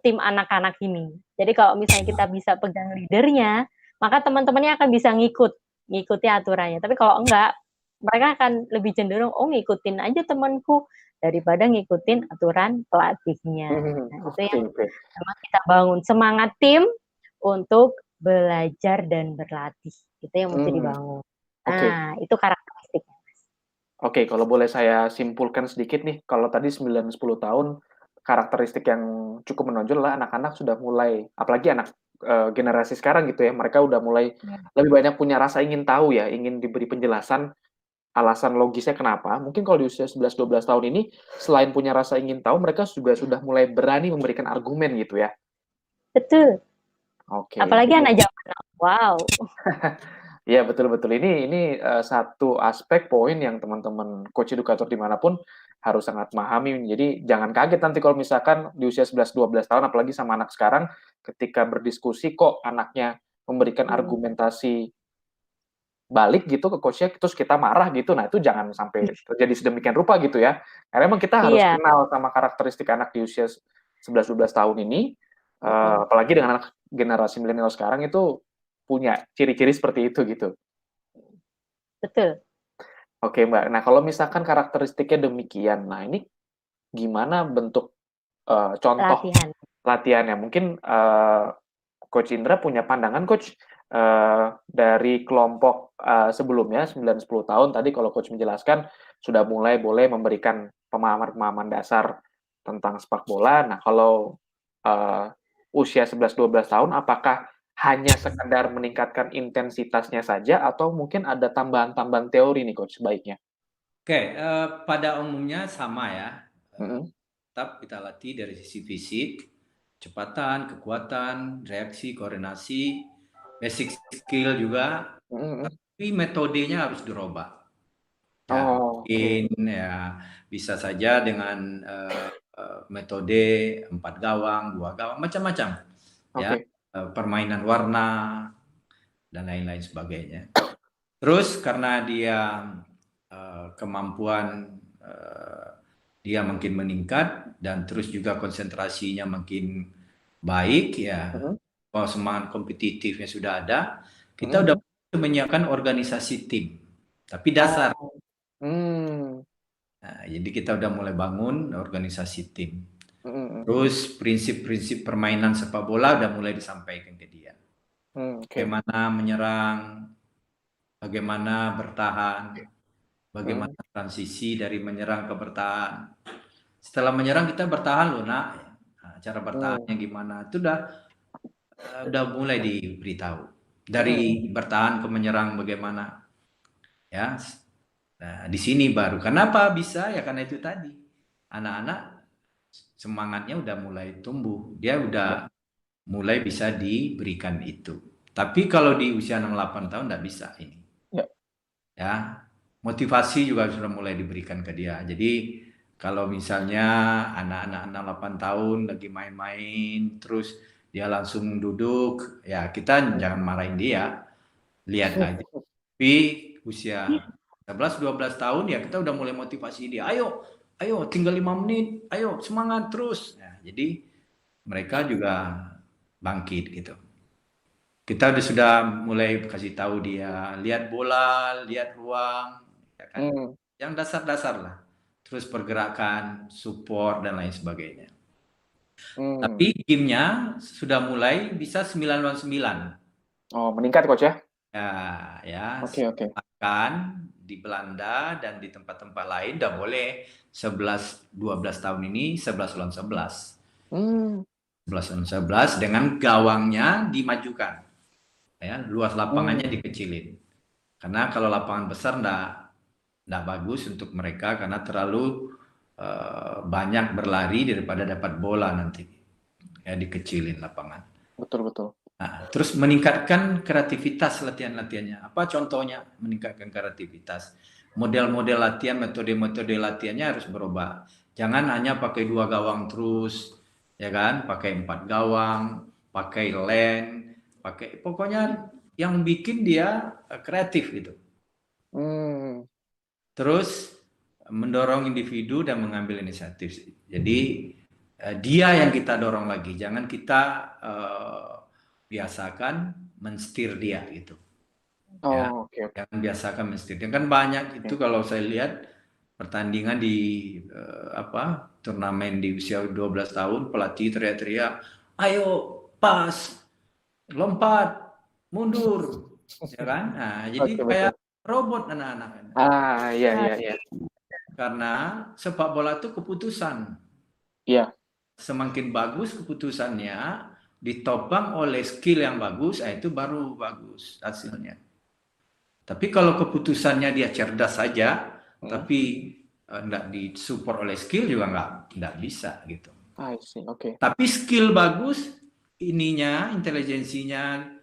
tim anak-anak ini. Jadi kalau misalnya kita bisa pegang leadernya, maka teman-temannya akan bisa ngikuti aturannya. Tapi kalau enggak, mereka akan lebih cenderung, oh ngikutin aja temanku, daripada ngikutin aturan pelatihnya. Nah, itu Oke, yang oke. memang kita bangun. Semangat tim untuk belajar dan berlatih. Itu yang mesti Hmm. dibangun. Oke. Nah, itu karakteristiknya. Oke, kalau boleh saya simpulkan sedikit nih, kalau tadi 9-10 tahun, karakteristik yang cukup menonjol adalah anak-anak sudah mulai, apalagi anak generasi sekarang gitu ya, mereka udah mulai lebih banyak punya rasa ingin tahu ya, ingin diberi penjelasan alasan logisnya kenapa. Mungkin kalau di usia 11-12 tahun ini, selain punya rasa ingin tahu, mereka juga sudah mulai berani memberikan argumen gitu ya. Betul. Oke, Apalagi itu. anak zaman now. Wow. Iya, betul-betul. Ini satu aspek poin yang teman-teman coach edukator dimanapun harus sangat memahami. Jadi jangan kaget nanti kalau misalkan di usia 11-12 tahun, apalagi sama anak sekarang, ketika berdiskusi kok anaknya memberikan argumentasi balik gitu ke coachnya, terus kita marah gitu. Nah, itu jangan sampai terjadi sedemikian rupa gitu ya. Karena emang kita harus Iya. kenal sama karakteristik anak di usia 11-12 tahun ini, apalagi dengan anak generasi milenial sekarang itu punya ciri-ciri seperti itu gitu. Betul. Oke, Mbak. Nah, kalau misalkan karakteristiknya demikian, nah ini gimana bentuk contoh Latihan. latihannya? Mungkin Coach Indra punya pandangan, Coach, dari kelompok sebelumnya 9-10 tahun tadi kalau Coach menjelaskan sudah mulai boleh memberikan pemahaman-pemahaman dasar tentang sepak bola. Nah, kalau usia 11-12 tahun, apakah hanya sekedar meningkatkan intensitasnya saja atau mungkin ada tambahan-tambahan teori nih Coach sebaiknya? Oke, pada umumnya sama ya. Mhm. Tetap kita latih dari sisi fisik, kecepatan, kekuatan, reaksi, koordinasi, basic skill juga, Mhm, mhm. tapi metodenya harus dirubah. Ya, Oh, oke. mungkin ya bisa saja dengan metode 4 gawang, 2 gawang, macam-macam. Ya, Oke. permainan warna dan lain-lain sebagainya. Terus karena dia kemampuan dia makin meningkat dan terus juga konsentrasinya makin baik ya. Mhm, Kalau semangat kompetitifnya sudah ada, kita mhm. udah menyiapkan organisasi tim. Tapi dasar. Oh, mmm. Nah, jadi kita udah mulai bangun organisasi tim. Mhm, mhm. Terus prinsip-prinsip permainan sepak bola udah mulai disampaikan ke dia. Oke. Bagaimana menyerang, bagaimana bertahan, Mhm, bagaimana transisi dari menyerang ke bertahan. Setelah menyerang kita bertahan loh nak. Nah, cara mmm, bertahannya gimana? Itu udah mulai diberitahu. mhm, mhm. Dari bertahan ke menyerang bagaimana ya. Nah, di sini baru. Kenapa bisa? Ya karena itu tadi. Anak-anak semangatnya udah mulai tumbuh. Dia Ya, udah mulai bisa diberikan itu. Tapi kalau di usia 68 tahun nggak bisa ini. ya. Ya, motivasi juga sudah mulai diberikan ke dia. Jadi kalau misalnya anak-anak 8 tahun lagi main-main, terus dia langsung duduk, ya kita jangan marahin dia, lihat aja. Tapi usia 11-12 tahun ya kita udah mulai motivasi dia. Ayo, ayo tinggal 5 menit, ayo semangat terus. Nah, jadi mereka juga bangkit gitu. Kita sudah mulai kasih tahu dia, lihat bola, lihat ruang, ya kan? Yang dasar-dasar lah. Terus pergerakan, support dan lain sebagainya. Tapi gamenya sudah mulai bisa 9 lawan 9. Oh, meningkat coach ya? Ya, Oke. bahkan di Belanda dan di tempat-tempat lain udah boleh 11-12 tahun ini 11 lawan 11. 11 lawan 11 dengan gawangnya dimajukan. Ya, luas lapangannya dikecilin. Karena kalau lapangan besar enggak bagus untuk mereka karena terlalu banyak berlari daripada dapat bola nanti. Ya, dikecilin lapangan. Betul. Nah, terus meningkatkan kreativitas latihan-latihannya. Apa contohnya meningkatkan kreativitas? Model-model latihan, metode-metode latihannya harus berubah. Jangan hanya pakai 2 gawang terus, ya kan? Pakai 4 gawang, pakai lane, pokoknya yang bikin dia kreatif gitu. Terus mendorong individu dan mengambil inisiatif. Jadi dia yang kita dorong lagi, jangan kita biasakan mensetir dia gitu. Oke. Jangan biasakan mensetir. Kan banyak itu kalau saya lihat pertandingan di turnamen di usia 12 tahun pelatih teriak-teriak, "Ayo pas, lompat, mundur." Ya kan? Nah, jadi kayak robot anak-anak. Iya. Karena sepak bola itu keputusan. Iya. Semakin bagus keputusannya, ditopang oleh skill yang bagus, itu baru bagus hasilnya. Tapi kalau keputusannya dia cerdas saja, tapi enggak disupport oleh skill juga enggak bisa gitu. I see, oke. Tapi skill bagus, intelijensinya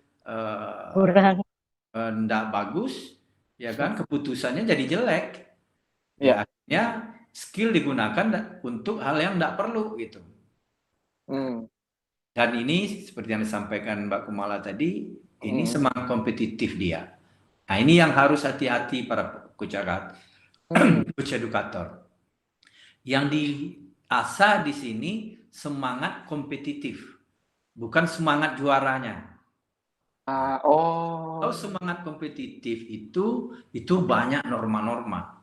kurang, enggak bagus, ya kan? Keputusannya jadi jelek. Ya. Akhirnya skill digunakan untuk hal yang enggak perlu gitu. Dan ini seperti yang disampaikan Mbak Kumala tadi, ini semangat kompetitif dia. Nah, ini yang harus hati-hati para coach edukator. Yang diasah di sini semangat kompetitif, bukan semangat juaranya. Kalau semangat kompetitif itu banyak norma-norma.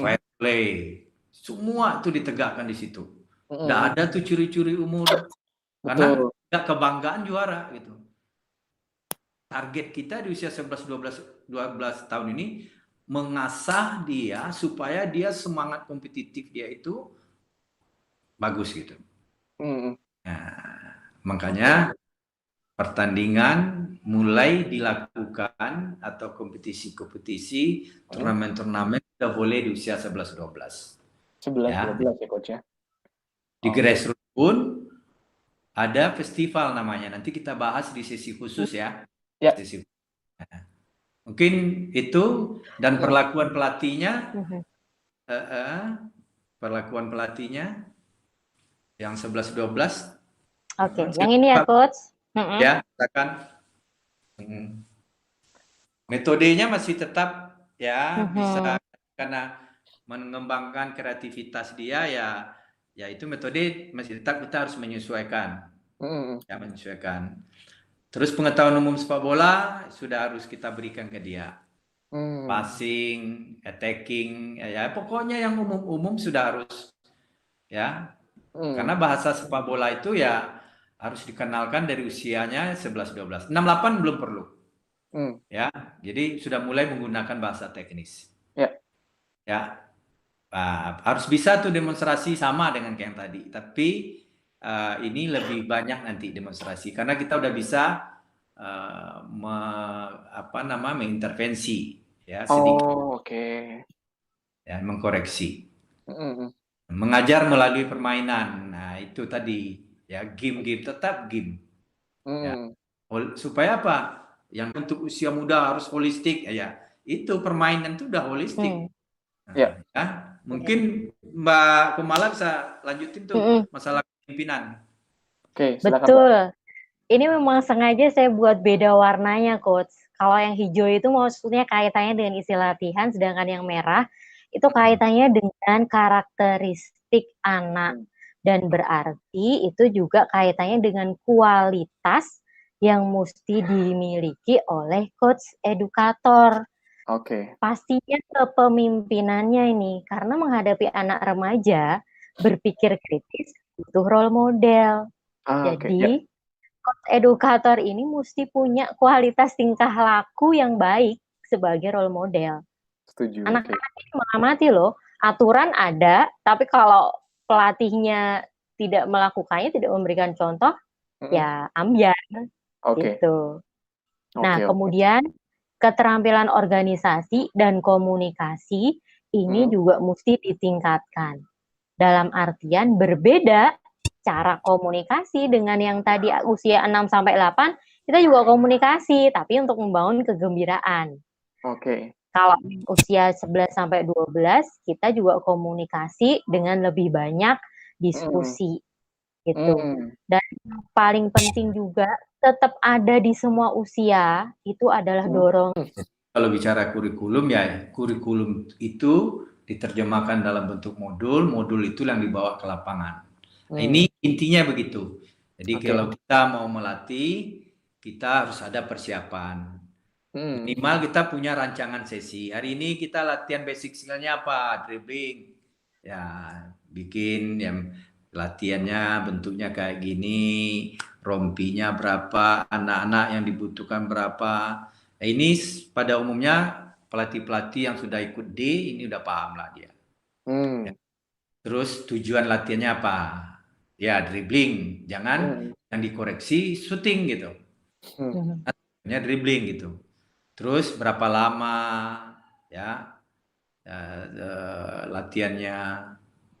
Fair play, semua itu ditegakkan di situ. Nggak ada tuh curi-curi umur. Karena nggak kebanggaan juara gitu. Target kita di usia 11-12 tahun ini mengasah dia supaya dia semangat kompetitif dia itu bagus gitu. Nah, makanya pertandingan mulai dilakukan atau kompetisi-kompetisi, turnamen-turnamen sudah boleh di usia 11-12. 11-12 ya coach ya. Di grassroots pun ada festival namanya. Nanti kita bahas di sesi khusus ya. Ya. Mungkin itu dan perlakuan pelatihnya yang 11-12. Oke, yang ini ya coach. Ya, silakan. Metodenya masih tetap ya bisa karena mengembangkan kreativitas dia ya itu metode masih tetap kita harus menyesuaikan. Ya, menyesuaikan. Terus pengetahuan umum sepak bola sudah harus kita berikan ke dia. Passing, attacking, ya pokoknya yang umum-umum sudah harus ya. Karena bahasa sepak bola itu ya harus dikenalkan dari usianya 11-12. 6-8 belum perlu. Ya, jadi sudah mulai menggunakan bahasa teknis. Ya. Harus bisa tuh demonstrasi sama dengan kayak yang tadi, tapi ini lebih banyak nanti demonstrasi karena kita udah bisa mengintervensi ya sedikit. Ya, mengkoreksi. Mengajar melalui permainan. Nah, itu tadi ya game tetap game. Ya. Supaya apa? Yang untuk usia muda harus holistik ya. Itu permainan itu udah holistik. Ya. Mungkin Mbak Kumala bisa lanjutin tuh masalah kepemimpinan. Oke, silakan. Betul. Ini memang sengaja saya buat beda warnanya, coach. Kalau yang hijau itu maksudnya kaitannya dengan isi latihan, sedangkan yang merah itu kaitannya dengan karakteristik anak. Dan berarti itu juga kaitannya dengan kualitas yang mesti dimiliki oleh coach edukator. Oke. Pastinya kepemimpinannya ini, karena menghadapi anak remaja, berpikir kritis butuh role model. Oke, ya, Jadi, coach edukator ini mesti punya kualitas tingkah laku yang baik sebagai role model. setuju. Oke. Anak-anak ini mengamati loh, aturan ada, tapi kalau pelatihnya tidak melakukannya, tidak memberikan contoh, ya ambiar Oke. gitu. Nah, Oke, oke. kemudian keterampilan organisasi dan komunikasi ini juga mesti ditingkatkan. Dalam artian berbeda cara komunikasi dengan yang tadi usia 6 sampai 8, kita juga komunikasi, tapi untuk membangun kegembiraan. Oke. Kalau usia 11 sampai 12, kita juga komunikasi dengan lebih banyak diskusi gitu. Dan yang paling penting juga tetap ada di semua usia itu adalah dorong. Kalau bicara kurikulum ya, kurikulum itu diterjemahkan dalam bentuk modul, modul itu yang dibawa ke lapangan. Nah, ini intinya begitu. Jadi kalau kita mau melatih, kita harus ada persiapan. Minimal kita punya rancangan sesi. Hari ini kita latihan basic skill-nya apa? Dribbling. Ya, bikin yang latihannya bentuknya kayak gini, rompinya berapa, anak-anak yang dibutuhkan berapa. Nah, ini pada umumnya pelatih-pelatih yang sudah ikut D ini udah paham lah dia. Ya. Terus tujuan latihannya apa? Ya dribbling, jangan yang dikoreksi shooting gitu. Latihannya dribbling gitu. Terus berapa lama ya latihannya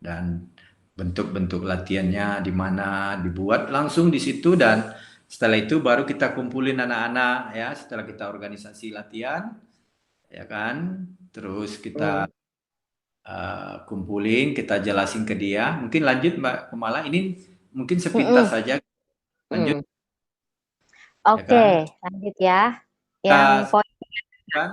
dan bentuk-bentuk latihannya di mana dibuat langsung di situ, dan setelah itu baru kita kumpulin anak-anak ya, setelah kita organisasi latihan ya kan, terus kita kumpulin, kita jelasin ke dia. Mungkin lanjut Mbak Kumala, ini mungkin sepintas saja lanjut. Oke, Ya kan? lanjut ya. Yang poin kan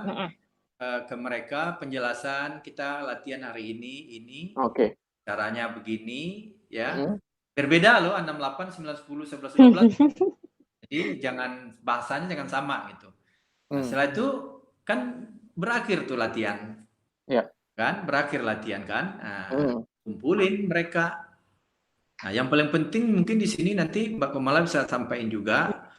ke mereka penjelasan kita latihan hari ini. Oke. Caranya begini ya. Berbeda loh 6, 8, 9, 10, 11, 12. Jadi jangan bahasanya jangan sama gitu. Nah, setelah itu kan berakhir tuh latihan. Ya. Kan berakhir latihan kan. Nah, kumpulin mereka. Nah, yang paling penting mungkin di sini nanti Mbak Kumala bisa sampaikan juga,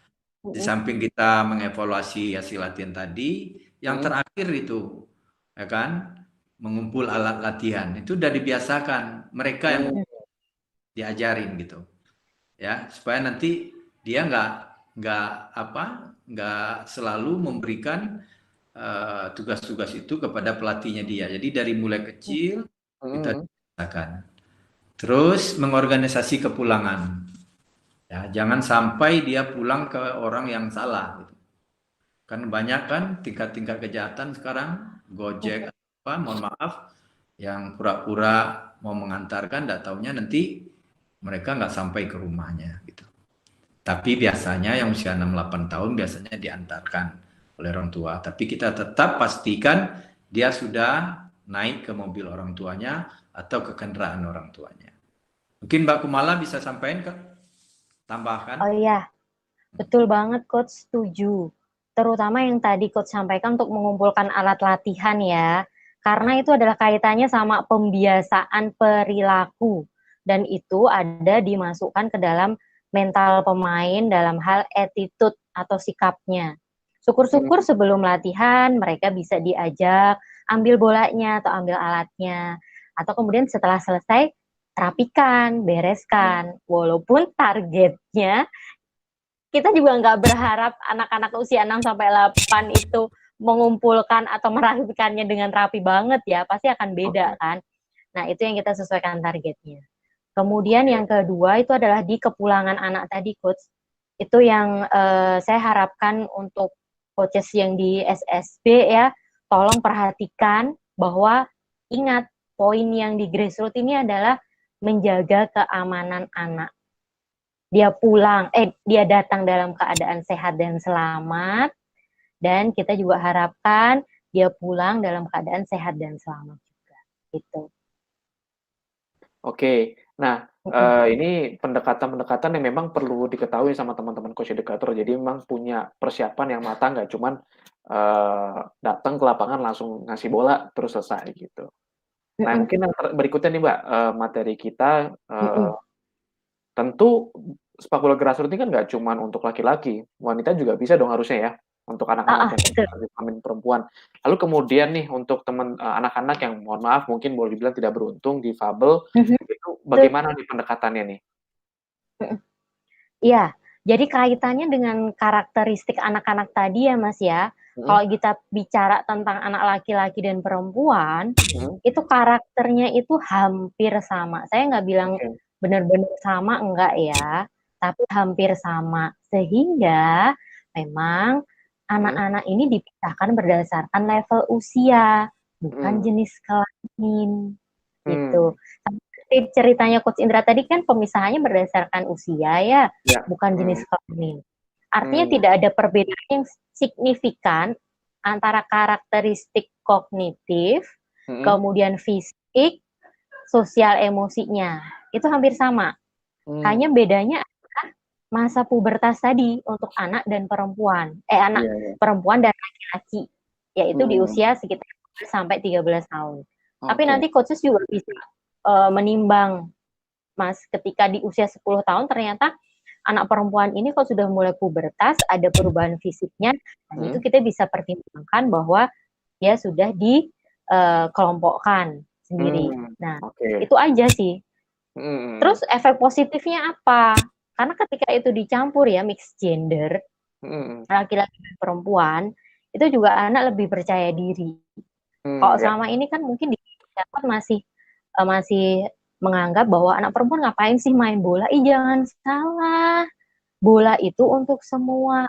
di samping kita mengevaluasi hasil latihan tadi, yang terakhir itu ya kan, mengumpul alat latihan. Itu udah dibiasakan mereka yang diajarin gitu. Ya, supaya nanti dia nggak selalu memberikan tugas-tugas itu kepada pelatihnya dia. Jadi dari mulai kecil kita biasakan. Terus mengorganisasi kepulangan. Ya, jangan sampai dia pulang ke orang yang salah. Gitu. Kan banyak kan tingkat-tingkat kejahatan sekarang, Gojek apa, mohon maaf, yang pura-pura mau mengantarkan, tidak taunya nanti mereka nggak sampai ke rumahnya. Gitu. Tapi biasanya yang usia 6-8 tahun biasanya diantarkan oleh orang tua. Tapi kita tetap pastikan dia sudah naik ke mobil orang tuanya atau ke kendaraan orang tuanya. Mungkin Mbak Kumala bisa sampaikan tambahkan. Oh iya, betul banget Coach, setuju. Terutama yang tadi Coach sampaikan untuk mengumpulkan alat latihan ya. Karena itu adalah kaitannya sama pembiasaan perilaku. Dan itu ada dimasukkan ke dalam mental pemain dalam hal attitude atau sikapnya. Syukur-syukur sebelum latihan mereka bisa diajak ambil bolanya atau ambil alatnya. Atau kemudian setelah selesai rapikan, bereskan. Walaupun targetnya kita juga nggak berharap anak-anak usia 6 sampai 8 itu mengumpulkan atau merapikannya dengan rapi banget ya, pasti akan beda kan. Nah, itu yang kita sesuaikan targetnya. Kemudian yang kedua itu adalah di kepulangan anak tadi, Coach. Itu yang saya harapkan untuk coaches yang di SSB ya, tolong perhatikan bahwa ingat poin yang di grassroots ini adalah menjaga keamanan anak. Dia datang dalam keadaan sehat dan selamat, dan kita juga harapkan dia pulang dalam keadaan sehat dan selamat juga. Gitu. Oke. Nah, Mhm. ini pendekatan-pendekatan yang memang perlu diketahui sama teman-teman coach educator. Jadi memang punya persiapan yang matang, nggak cuman, datang ke lapangan langsung ngasih bola terus selesai gitu. Nah, Mhm. mungkin yang berikutnya nih, Mbak, materi kita, Mhm. tentu sepak bola grassroots ini kan nggak cuman untuk laki-laki, wanita juga bisa dong harusnya ya, untuk anak-anak Heeh, yang betul. berkelamin perempuan. Lalu kemudian nih untuk anak-anak yang mohon maaf mungkin boleh dibilang tidak beruntung, difabel, Mhm, itu betul. bagaimana nih pendekatannya nih? Mhm. Iya, jadi kaitannya dengan karakteristik anak-anak tadi ya, Mas, ya. Mhm, Kalau kita bicara tentang anak laki-laki dan perempuan, mhm, itu karakternya itu hampir sama. Saya nggak bilang oke, benar-benar sama, enggak ya, tapi hampir sama. Sehingga memang mhm, anak-anak ini dipisahkan berdasarkan level usia, bukan mhm, jenis kelamin, mmm, gitu. Seperti ceritanya Coach Indra tadi kan pemisahannya berdasarkan usia ya, iya, bukan jenis mhm, kelamin. Artinya mmm, tidak ada perbedaan yang signifikan antara karakteristik kognitif, mhm, kemudian fisik, sosial emosinya. Itu hampir sama. Hanya mmm, bedanya adalah masa pubertas tadi untuk anak dan perempuan. Anak iya iya, perempuan dan laki-laki, yaitu di mmm, usia sekitar 12 sampai 13 tahun. Tapi oke, nanti coaches juga bisa menimbang, Mas, ketika di usia 10 tahun ternyata anak perempuan ini kalau sudah mulai pubertas, ada perubahan fisiknya, dan itu mhm, kita bisa pertimbangkan bahwa dia sudah dikelompokkan sendiri. Nah, oke, itu aja sih. mhm, Terus efek positifnya apa? Karena ketika itu dicampur ya, mix gender, mhm, laki-laki dan perempuan, itu juga anak lebih percaya diri. Kalau iya, selama ini kan mungkin di masyarakat masih menganggap bahwa anak perempuan ngapain sih main bola? Ih, jangan salah. Bola itu untuk semua.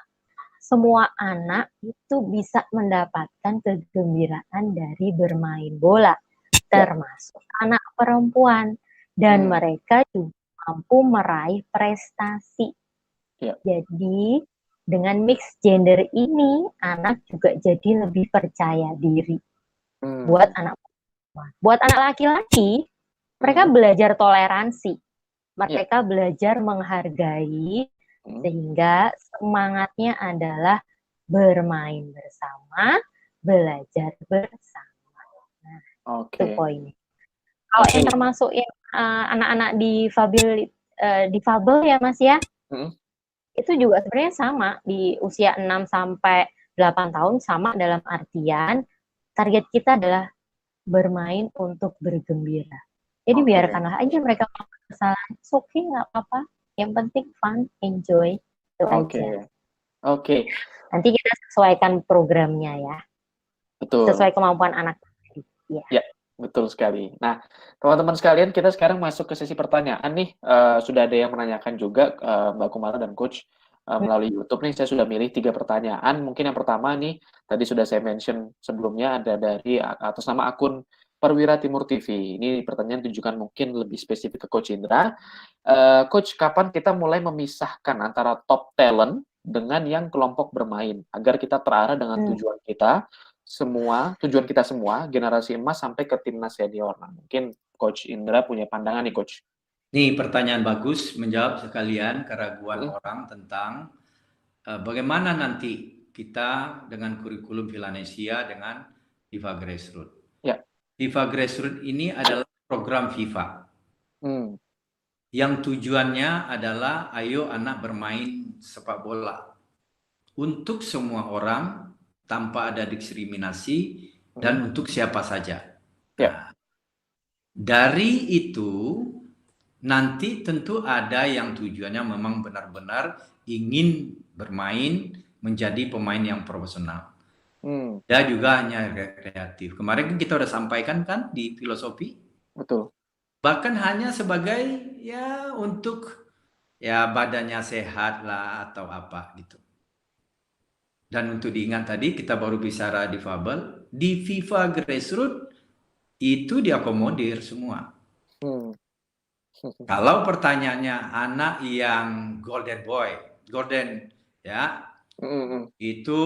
Semua anak itu bisa mendapatkan kegembiraan dari bermain bola, iya, termasuk anak perempuan. Dan mmm, mereka juga mampu meraih prestasi. iya, Jadi, dengan mix gender ini, anak juga jadi lebih percaya diri. Buat mmm, anak Buat anak laki-laki, mereka mhm, belajar toleransi, iya, mereka belajar menghargai, mhm, sehingga semangatnya adalah bermain bersama, belajar bersama. Nah, itu oke, poinnya. Kalau oke yang nih, termasuk yang anak-anak difabel ya, Mas, ya, mhm, itu juga sebenarnya sama di usia 6 sampai 8 tahun sama dalam artian target kita adalah bermain untuk bergembira. Jadi oke, biarkanlah aja mereka melakukan kesalahan, it's okay, nggak apa-apa. Yang penting fun, enjoy, itu oke, aja. oke, Nanti kita sesuaikan programnya ya, betul. sesuai kemampuan anak. Ya. Ya, betul sekali. Nah, teman-teman sekalian, kita sekarang masuk ke sesi pertanyaan nih. Sudah ada yang menanyakan juga, Mbak Kumala dan Coach, melalui YouTube nih. Saya sudah milih 3 pertanyaan. Mungkin yang pertama nih, tadi sudah saya mention sebelumnya ada dari atas nama akun Perwira Timur TV. Ini pertanyaan tujukan mungkin lebih spesifik ke Coach Indra. Coach, kapan kita mulai memisahkan antara top talent dengan yang kelompok bermain agar kita terarah dengan Hmm. tujuan kita semua, generasi emas sampai ke timnas senior. Nah, mungkin Coach Indra punya pandangan nih, Coach. Ini pertanyaan bagus menjawab sekalian keraguan Mhm, orang tentang bagaimana nanti kita dengan kurikulum Villanesia dengan FIFA Grassroots. ya, FIFA Grassroots ini adalah program FIFA mmm, yang tujuannya adalah ayo anak bermain sepak bola untuk semua orang tanpa ada diskriminasi mhm, dan untuk siapa saja. ya, Nah, dari itu nanti tentu ada yang tujuannya memang benar-benar ingin bermain menjadi pemain yang profesional. mmm, Ada juga hanya rekreatif. Kemarin kan kita udah sampaikan kan di filosofi, betul, bahkan hanya sebagai ya untuk ya badannya sehat lah atau apa gitu. Dan untuk diingat tadi kita baru bicara difabel, di FIFA Grassroots itu diakomodir semua. mmm, Kalau pertanyaannya anak yang golden boy, golden ya, mhm mhm, itu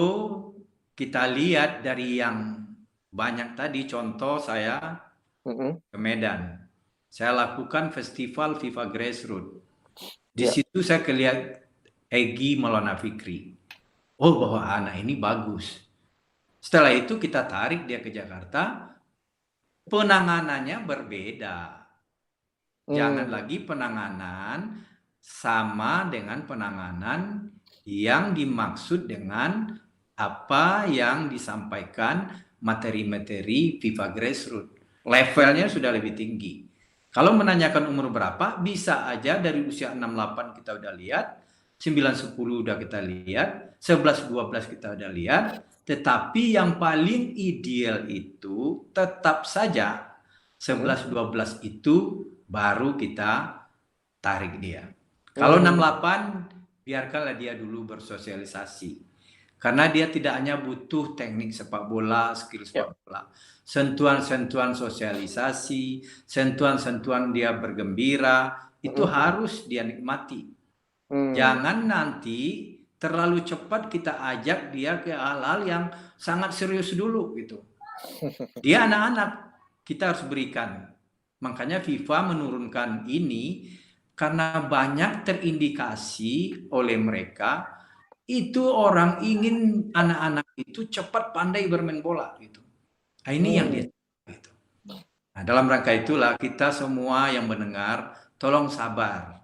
kita lihat dari yang banyak tadi contoh saya mhm, ke Medan. saya lakukan festival FIFA Grassroots. Di Ya. situ saya lihat Egy Maulana Fikri. Oh, bahwa anak ini bagus. Setelah itu kita tarik dia ke Jakarta, penanganannya berbeda. Jangan lagi penanganan sama dengan penanganan yang dimaksud dengan apa yang disampaikan materi-materi FIFA Grassroots. Levelnya sudah lebih tinggi. Kalau menanyakan umur berapa, bisa aja dari usia 6-8 kita udah lihat, 9-10 udah kita lihat, 11-12 kita udah lihat, tetapi yang paling ideal itu tetap saja 11-12 itu baru kita tarik dia. Kalau 6-8, biarkanlah dia dulu bersosialisasi. Karena dia tidak hanya butuh teknik sepak bola, skill sepak bola. Sentuhan-sentuhan sosialisasi, sentuhan-sentuhan dia bergembira, itu harus dia nikmati. Jangan nanti terlalu cepat kita ajak dia ke hal-hal yang sangat serius dulu gitu. Dia anak-anak, kita harus berikan. Makanya FIFA menurunkan ini karena banyak terindikasi oleh mereka itu orang ingin anak-anak itu cepat pandai bermain bola gitu. Nah, ini yang dia gitu. Nah, dalam rangka itulah kita semua yang mendengar tolong sabar.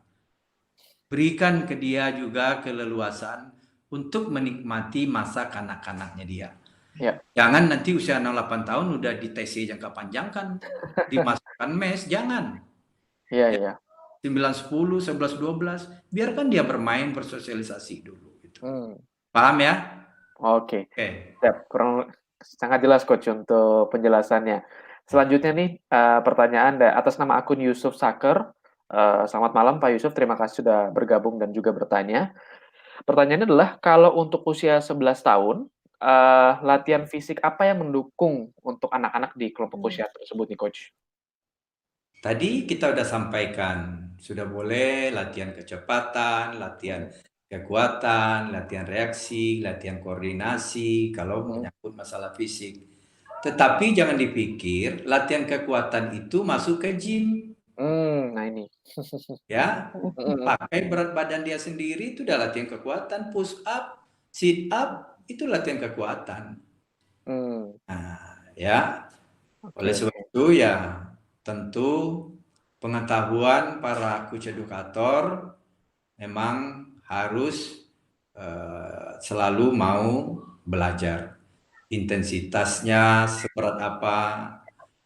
Berikan ke dia juga keleluasan untuk menikmati masa kanak-kanaknya dia. Ya. Jangan nanti usia 6-8 tahun udah di TC jangka panjang kan, dimasukkan mes, jangan. Iya, iya. 9-10, 11-12, biarkan dia bermain, bersosialisasi dulu. Gitu. Paham ya? Oke. Kurang sangat jelas Coach untuk penjelasannya. Selanjutnya nih pertanyaan atas nama akun Yusuf Saker. Selamat malam Pak Yusuf, terima kasih sudah bergabung dan juga bertanya. Pertanyaannya adalah kalau untuk usia 11 tahun, latihan fisik apa yang mendukung untuk anak-anak di kelompok usia tersebut nih Coach? Tadi kita udah sampaikan, sudah boleh latihan kecepatan, latihan kekuatan, latihan reaksi, latihan koordinasi, kalau menyangkut masalah fisik. Tetapi jangan dipikir latihan kekuatan itu masuk ke gym. Nah ini. Ya, pakai berat badan dia sendiri itu udah latihan kekuatan, push up, sit up, itu latihan kekuatan. Nah, ya. Oleh sebab itu ya tentu pengetahuan para coach edukator memang harus selalu mau belajar. Intensitasnya seberat apa,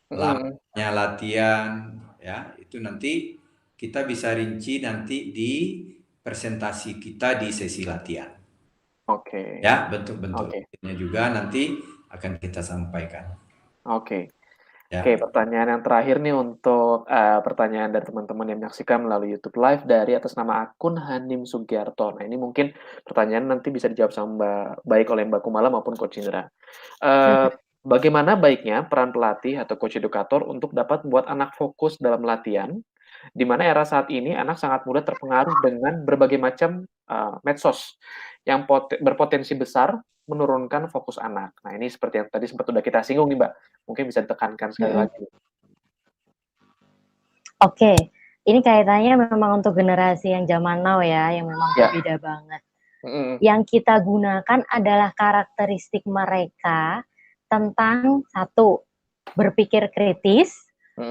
lamanya latihan, ya itu nanti kita bisa rinci nanti di presentasi kita di sesi latihan. Oke. Ya, bentuk-bentuknya juga nanti akan kita sampaikan. Oke. Ya. Oke, pertanyaan yang terakhir nih untuk pertanyaan dari teman-teman yang menyaksikan melalui YouTube Live dari atas nama akun Hanim Sugiarto. Nah, ini mungkin pertanyaan nanti bisa dijawab sama baik oleh Mbak Kumala maupun Coach Indra. Bagaimana baiknya peran pelatih atau coach edukator untuk dapat membuat anak fokus dalam latihan, di mana era saat ini anak sangat mudah terpengaruh dengan berbagai macam medsos yang berpotensi besar menurunkan fokus anak. Nah, ini seperti yang tadi sempat sudah kita singgung nih, Mbak. Mungkin bisa ditekankan sekali lagi. Oke, ini kaitannya memang untuk generasi yang zaman now ya, yang memang berbeda banget. Yang kita gunakan adalah karakteristik mereka tentang 1, berpikir kritis, 2,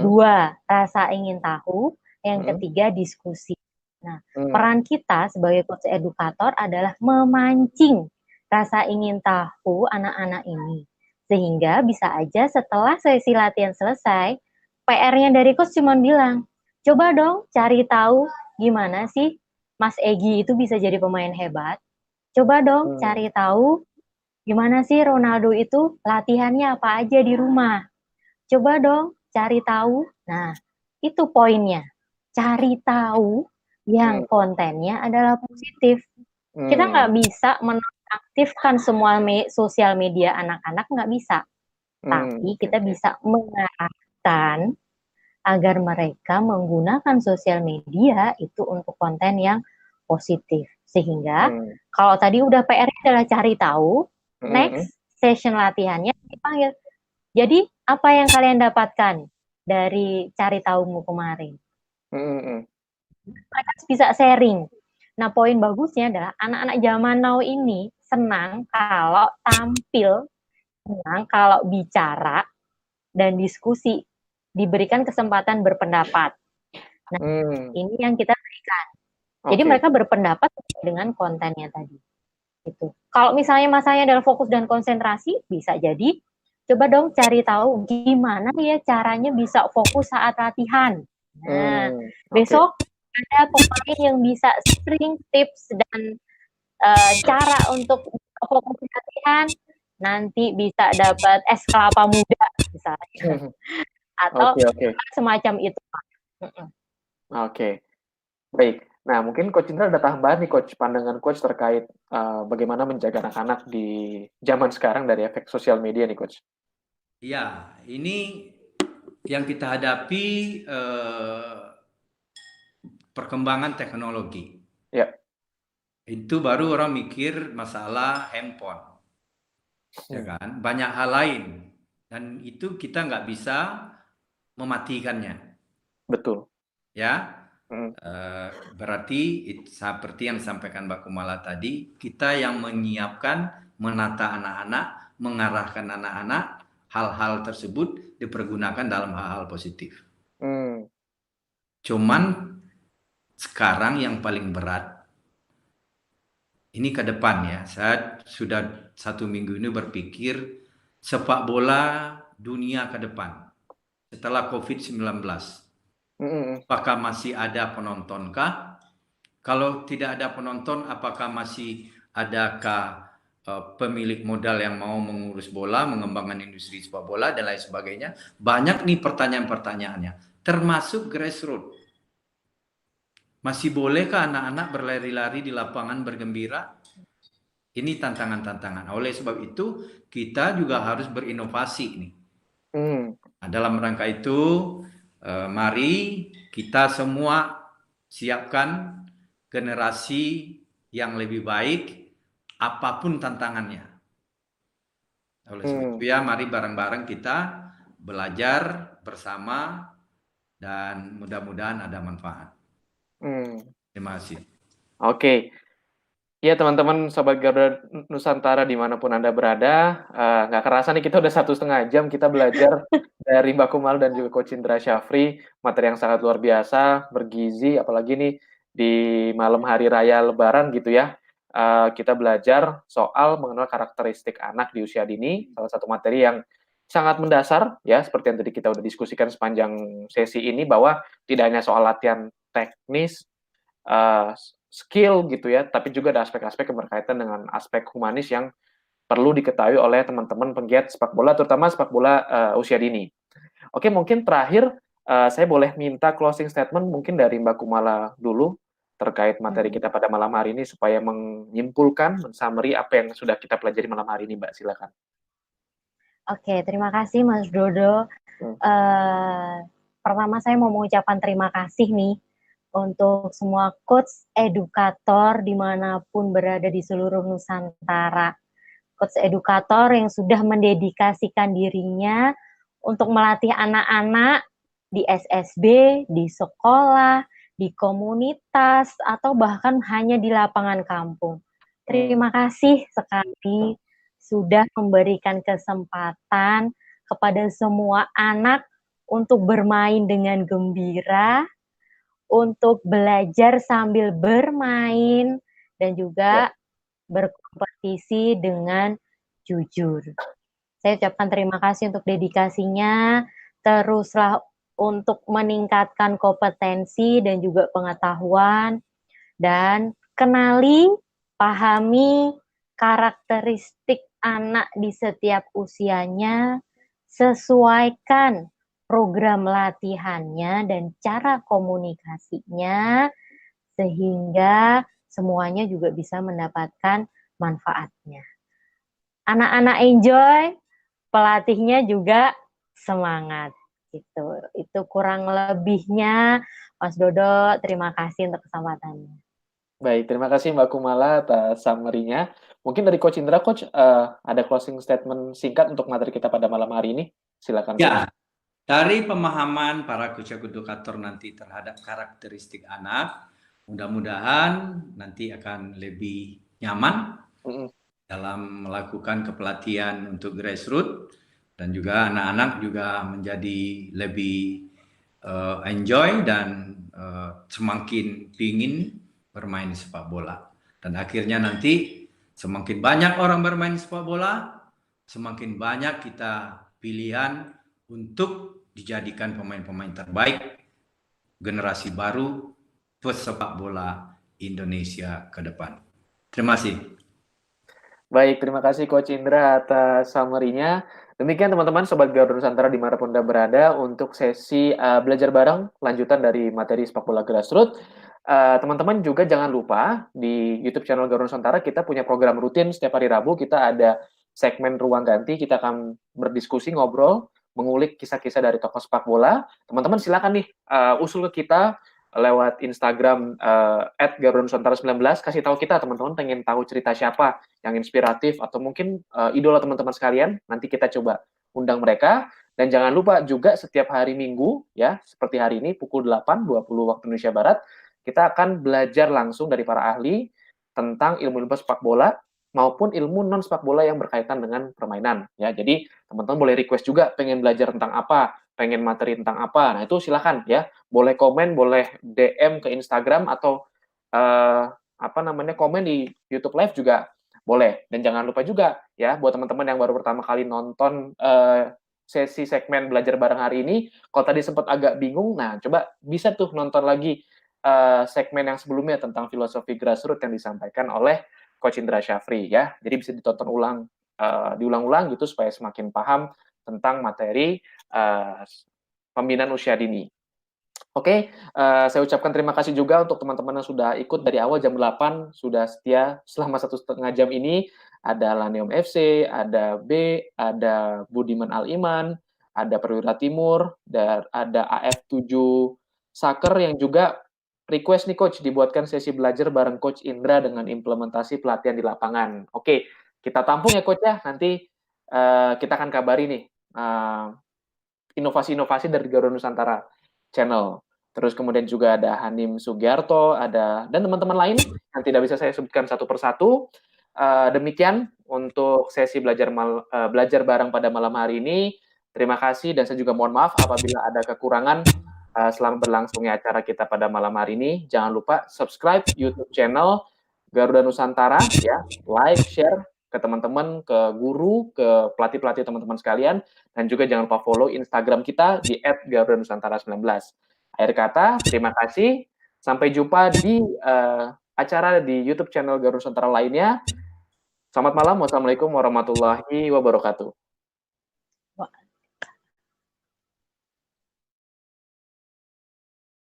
rasa ingin tahu, yang ketiga diskusi. Nah, peran kita sebagai coach edukator adalah memancing rasa ingin tahu anak-anak ini. Sehingga bisa aja setelah sesi latihan selesai, PR-nya dari coach cuma bilang, coba dong cari tahu gimana sih Mas Egy itu bisa jadi pemain hebat. Coba dong cari tahu gimana sih Ronaldo itu latihannya apa aja di rumah. Coba dong cari tahu. Nah, itu poinnya. Cari tahu yang kontennya adalah positif. Kita nggak bisa menonaktifkan semua sosial media anak-anak, nggak bisa. Tapi kita bisa mengarahkan agar mereka menggunakan sosial media itu untuk konten yang positif. Sehingga kalau tadi udah PR-nya adalah cari tahu, next session latihannya dipanggil. Jadi apa yang kalian dapatkan? dari cari tahumu kemarin. Hmm. Mereka bisa sharing. Nah, poin bagusnya adalah anak-anak zaman now ini senang kalau tampil, senang kalau bicara dan diskusi, diberikan kesempatan berpendapat. Nah, ini yang kita berikan. Jadi Oke. mereka berpendapat dengan kontennya tadi. Gitu. Kalau misalnya masanya adalah fokus dan konsentrasi, bisa jadi coba dong cari tahu gimana ya caranya bisa fokus saat latihan. Nah, besok ada pemain yang bisa sharing tips dan cara untuk fokus latihan, nanti bisa dapat es kelapa muda misalnya. Atau semacam itu. Oke. Baik. Nah, mungkin Coach Indra ada tambahan nih, Coach, pandangan Coach terkait bagaimana menjaga anak-anak di zaman sekarang dari efek sosial media nih, Coach. Ya, ini yang kita hadapi perkembangan teknologi. Ya. Itu baru orang mikir masalah handphone. Ya kan? Banyak hal lain. Dan itu kita nggak bisa mematikannya. Betul. Ya. Berarti seperti yang disampaikan Mbak Kumala tadi, kita yang menyiapkan, menata anak-anak, mengarahkan anak-anak, hal-hal tersebut dipergunakan dalam hal-hal positif. Cuman sekarang yang paling berat, ini ke depan ya, saya sudah 1 minggu ini berpikir sepak bola dunia ke depan setelah COVID-19. Apakah masih ada penontonkah? Kalau tidak ada penonton, apakah masih adakah pemilik modal yang mau mengurus bola, mengembangkan industri sepak bola, dan lain sebagainya? Banyak nih pertanyaan-pertanyaannya, termasuk grassroots. Masih bolehkah anak-anak berlari-lari di lapangan bergembira? Ini tantangan-tantangan. Oleh sebab itu, kita juga harus berinovasi nih. Nah, dalam rangka itu, mari kita semua siapkan generasi yang lebih baik apapun tantangannya. Oleh sebab itu ya, mari bareng-bareng kita belajar bersama dan mudah-mudahan ada manfaat. Terima kasih. Oke. Ya, teman-teman Sobat Garuda Nusantara dimanapun Anda berada, nggak kerasa nih kita udah 1,5 jam kita belajar dari Mbak Kumala dan juga Coach Indra Syafri, materi yang sangat luar biasa, bergizi, apalagi nih di malam hari raya Lebaran gitu ya. Kita belajar soal mengenal karakteristik anak di usia dini, salah satu materi yang sangat mendasar ya, seperti yang tadi kita udah diskusikan sepanjang sesi ini, bahwa tidak hanya soal latihan teknis, skill gitu ya, tapi juga ada aspek-aspek yang berkaitan dengan aspek humanis yang perlu diketahui oleh teman-teman penggiat sepak bola, terutama sepak bola usia dini. Oke, mungkin terakhir saya boleh minta closing statement mungkin dari Mbak Kumala dulu terkait materi kita pada malam hari ini supaya menyimpulkan, men-summary apa yang sudah kita pelajari malam hari ini, Mbak. Silakan. Oke, terima kasih Mas Dodo. Pertama saya mau mengucapkan terima kasih nih untuk semua coach edukator dimanapun berada di seluruh Nusantara. Coach edukator yang sudah mendedikasikan dirinya untuk melatih anak-anak di SSB, di sekolah, di komunitas, atau bahkan hanya di lapangan kampung. Terima kasih sekali sudah memberikan kesempatan kepada semua anak untuk bermain dengan gembira, untuk belajar sambil bermain, dan juga berkompetisi dengan jujur. Saya ucapkan terima kasih untuk dedikasinya, teruslah untuk meningkatkan kompetensi dan juga pengetahuan, dan kenali, pahami karakteristik anak di setiap usianya, sesuaikan program latihannya dan cara komunikasinya, sehingga semuanya juga bisa mendapatkan manfaatnya. Anak-anak enjoy, pelatihnya juga semangat. Itu kurang lebihnya, Mas Dodo. Terima kasih untuk kesempatannya. Baik, terima kasih Mbak Kumala atas summary-nya. Mungkin dari Coach Indra, Coach, ada closing statement singkat untuk materi kita pada malam hari ini? Silakan. Ya, Dari pemahaman para coach edukator nanti terhadap karakteristik anak, mudah-mudahan nanti akan lebih nyaman dalam melakukan kepelatihan untuk grassroots, dan juga anak-anak juga menjadi lebih enjoy dan semakin pingin bermain sepak bola. Dan akhirnya nanti semakin banyak orang bermain sepak bola, semakin banyak kita pilihan untuk dijadikan pemain-pemain terbaik generasi baru pesepak bola Indonesia ke depan. Terima kasih. Baik, terima kasih Coach Indra atas summary-nya. Demikian teman-teman Sobat Garuda Nusantara dimanapun Anda berada untuk sesi belajar bareng lanjutan dari materi sepak bola grassroots. Teman-teman juga jangan lupa di YouTube channel Garuda Nusantara kita punya program rutin setiap hari Rabu. Kita ada segmen Ruang Ganti, kita akan berdiskusi, ngobrol, mengulik kisah-kisah dari tokoh sepak bola. Teman-teman silakan nih usul ke kita lewat Instagram @garudanusantara19, kasih tahu kita teman-teman pengen tahu cerita siapa yang inspiratif atau mungkin idola teman-teman sekalian, nanti kita coba undang mereka. Dan jangan lupa juga setiap hari Minggu ya, seperti hari ini pukul 8.20 waktu Indonesia Barat, kita akan belajar langsung dari para ahli tentang ilmu-ilmu sepak bola maupun ilmu non sepak bola yang berkaitan dengan permainan ya. Jadi teman-teman boleh request juga pengen belajar tentang apa, pengen materi tentang apa. Nah, itu silakan ya. Boleh komen, boleh DM ke Instagram atau komen di YouTube Live juga boleh. Dan jangan lupa juga ya buat teman-teman yang baru pertama kali nonton sesi segmen belajar bareng hari ini, kalau tadi sempat agak bingung, nah coba bisa tuh nonton lagi segmen yang sebelumnya tentang filosofi grassroots yang disampaikan oleh Coach Indra Syafri ya. Jadi bisa ditonton diulang-ulang gitu supaya semakin paham tentang materi pembinaan usia dini. Oke, saya ucapkan terima kasih juga untuk teman-teman yang sudah ikut dari awal jam 8, sudah setia selama 1,5 jam ini. Ada Laneum FC, ada B, ada Budiman Al-Iman, ada Perwira Timur, dan ada AF7 Saker yang juga request nih Coach, dibuatkan sesi belajar bareng Coach Indra dengan implementasi pelatihan di lapangan. Oke, kita tampung ya Coach ya, nanti kita akan kabari nih inovasi-inovasi dari Garuda Nusantara Channel. Terus kemudian juga ada Hanim Sugiarto, dan teman-teman lain yang tidak bisa saya sebutkan satu persatu. Demikian untuk sesi belajar bareng pada malam hari ini. Terima kasih dan saya juga mohon maaf apabila ada kekurangan selama berlangsungnya acara kita pada malam hari ini. Jangan lupa subscribe YouTube channel Garuda Nusantara ya, like, share ke teman-teman, ke guru, ke pelatih-pelatih teman-teman sekalian, dan juga jangan lupa follow Instagram kita di @garudανusantara19. Akhir kata, terima kasih. Sampai jumpa di acara di YouTube channel Garuda Nusantara lainnya. Selamat malam. Wassalamualaikum warahmatullahi wabarakatuh.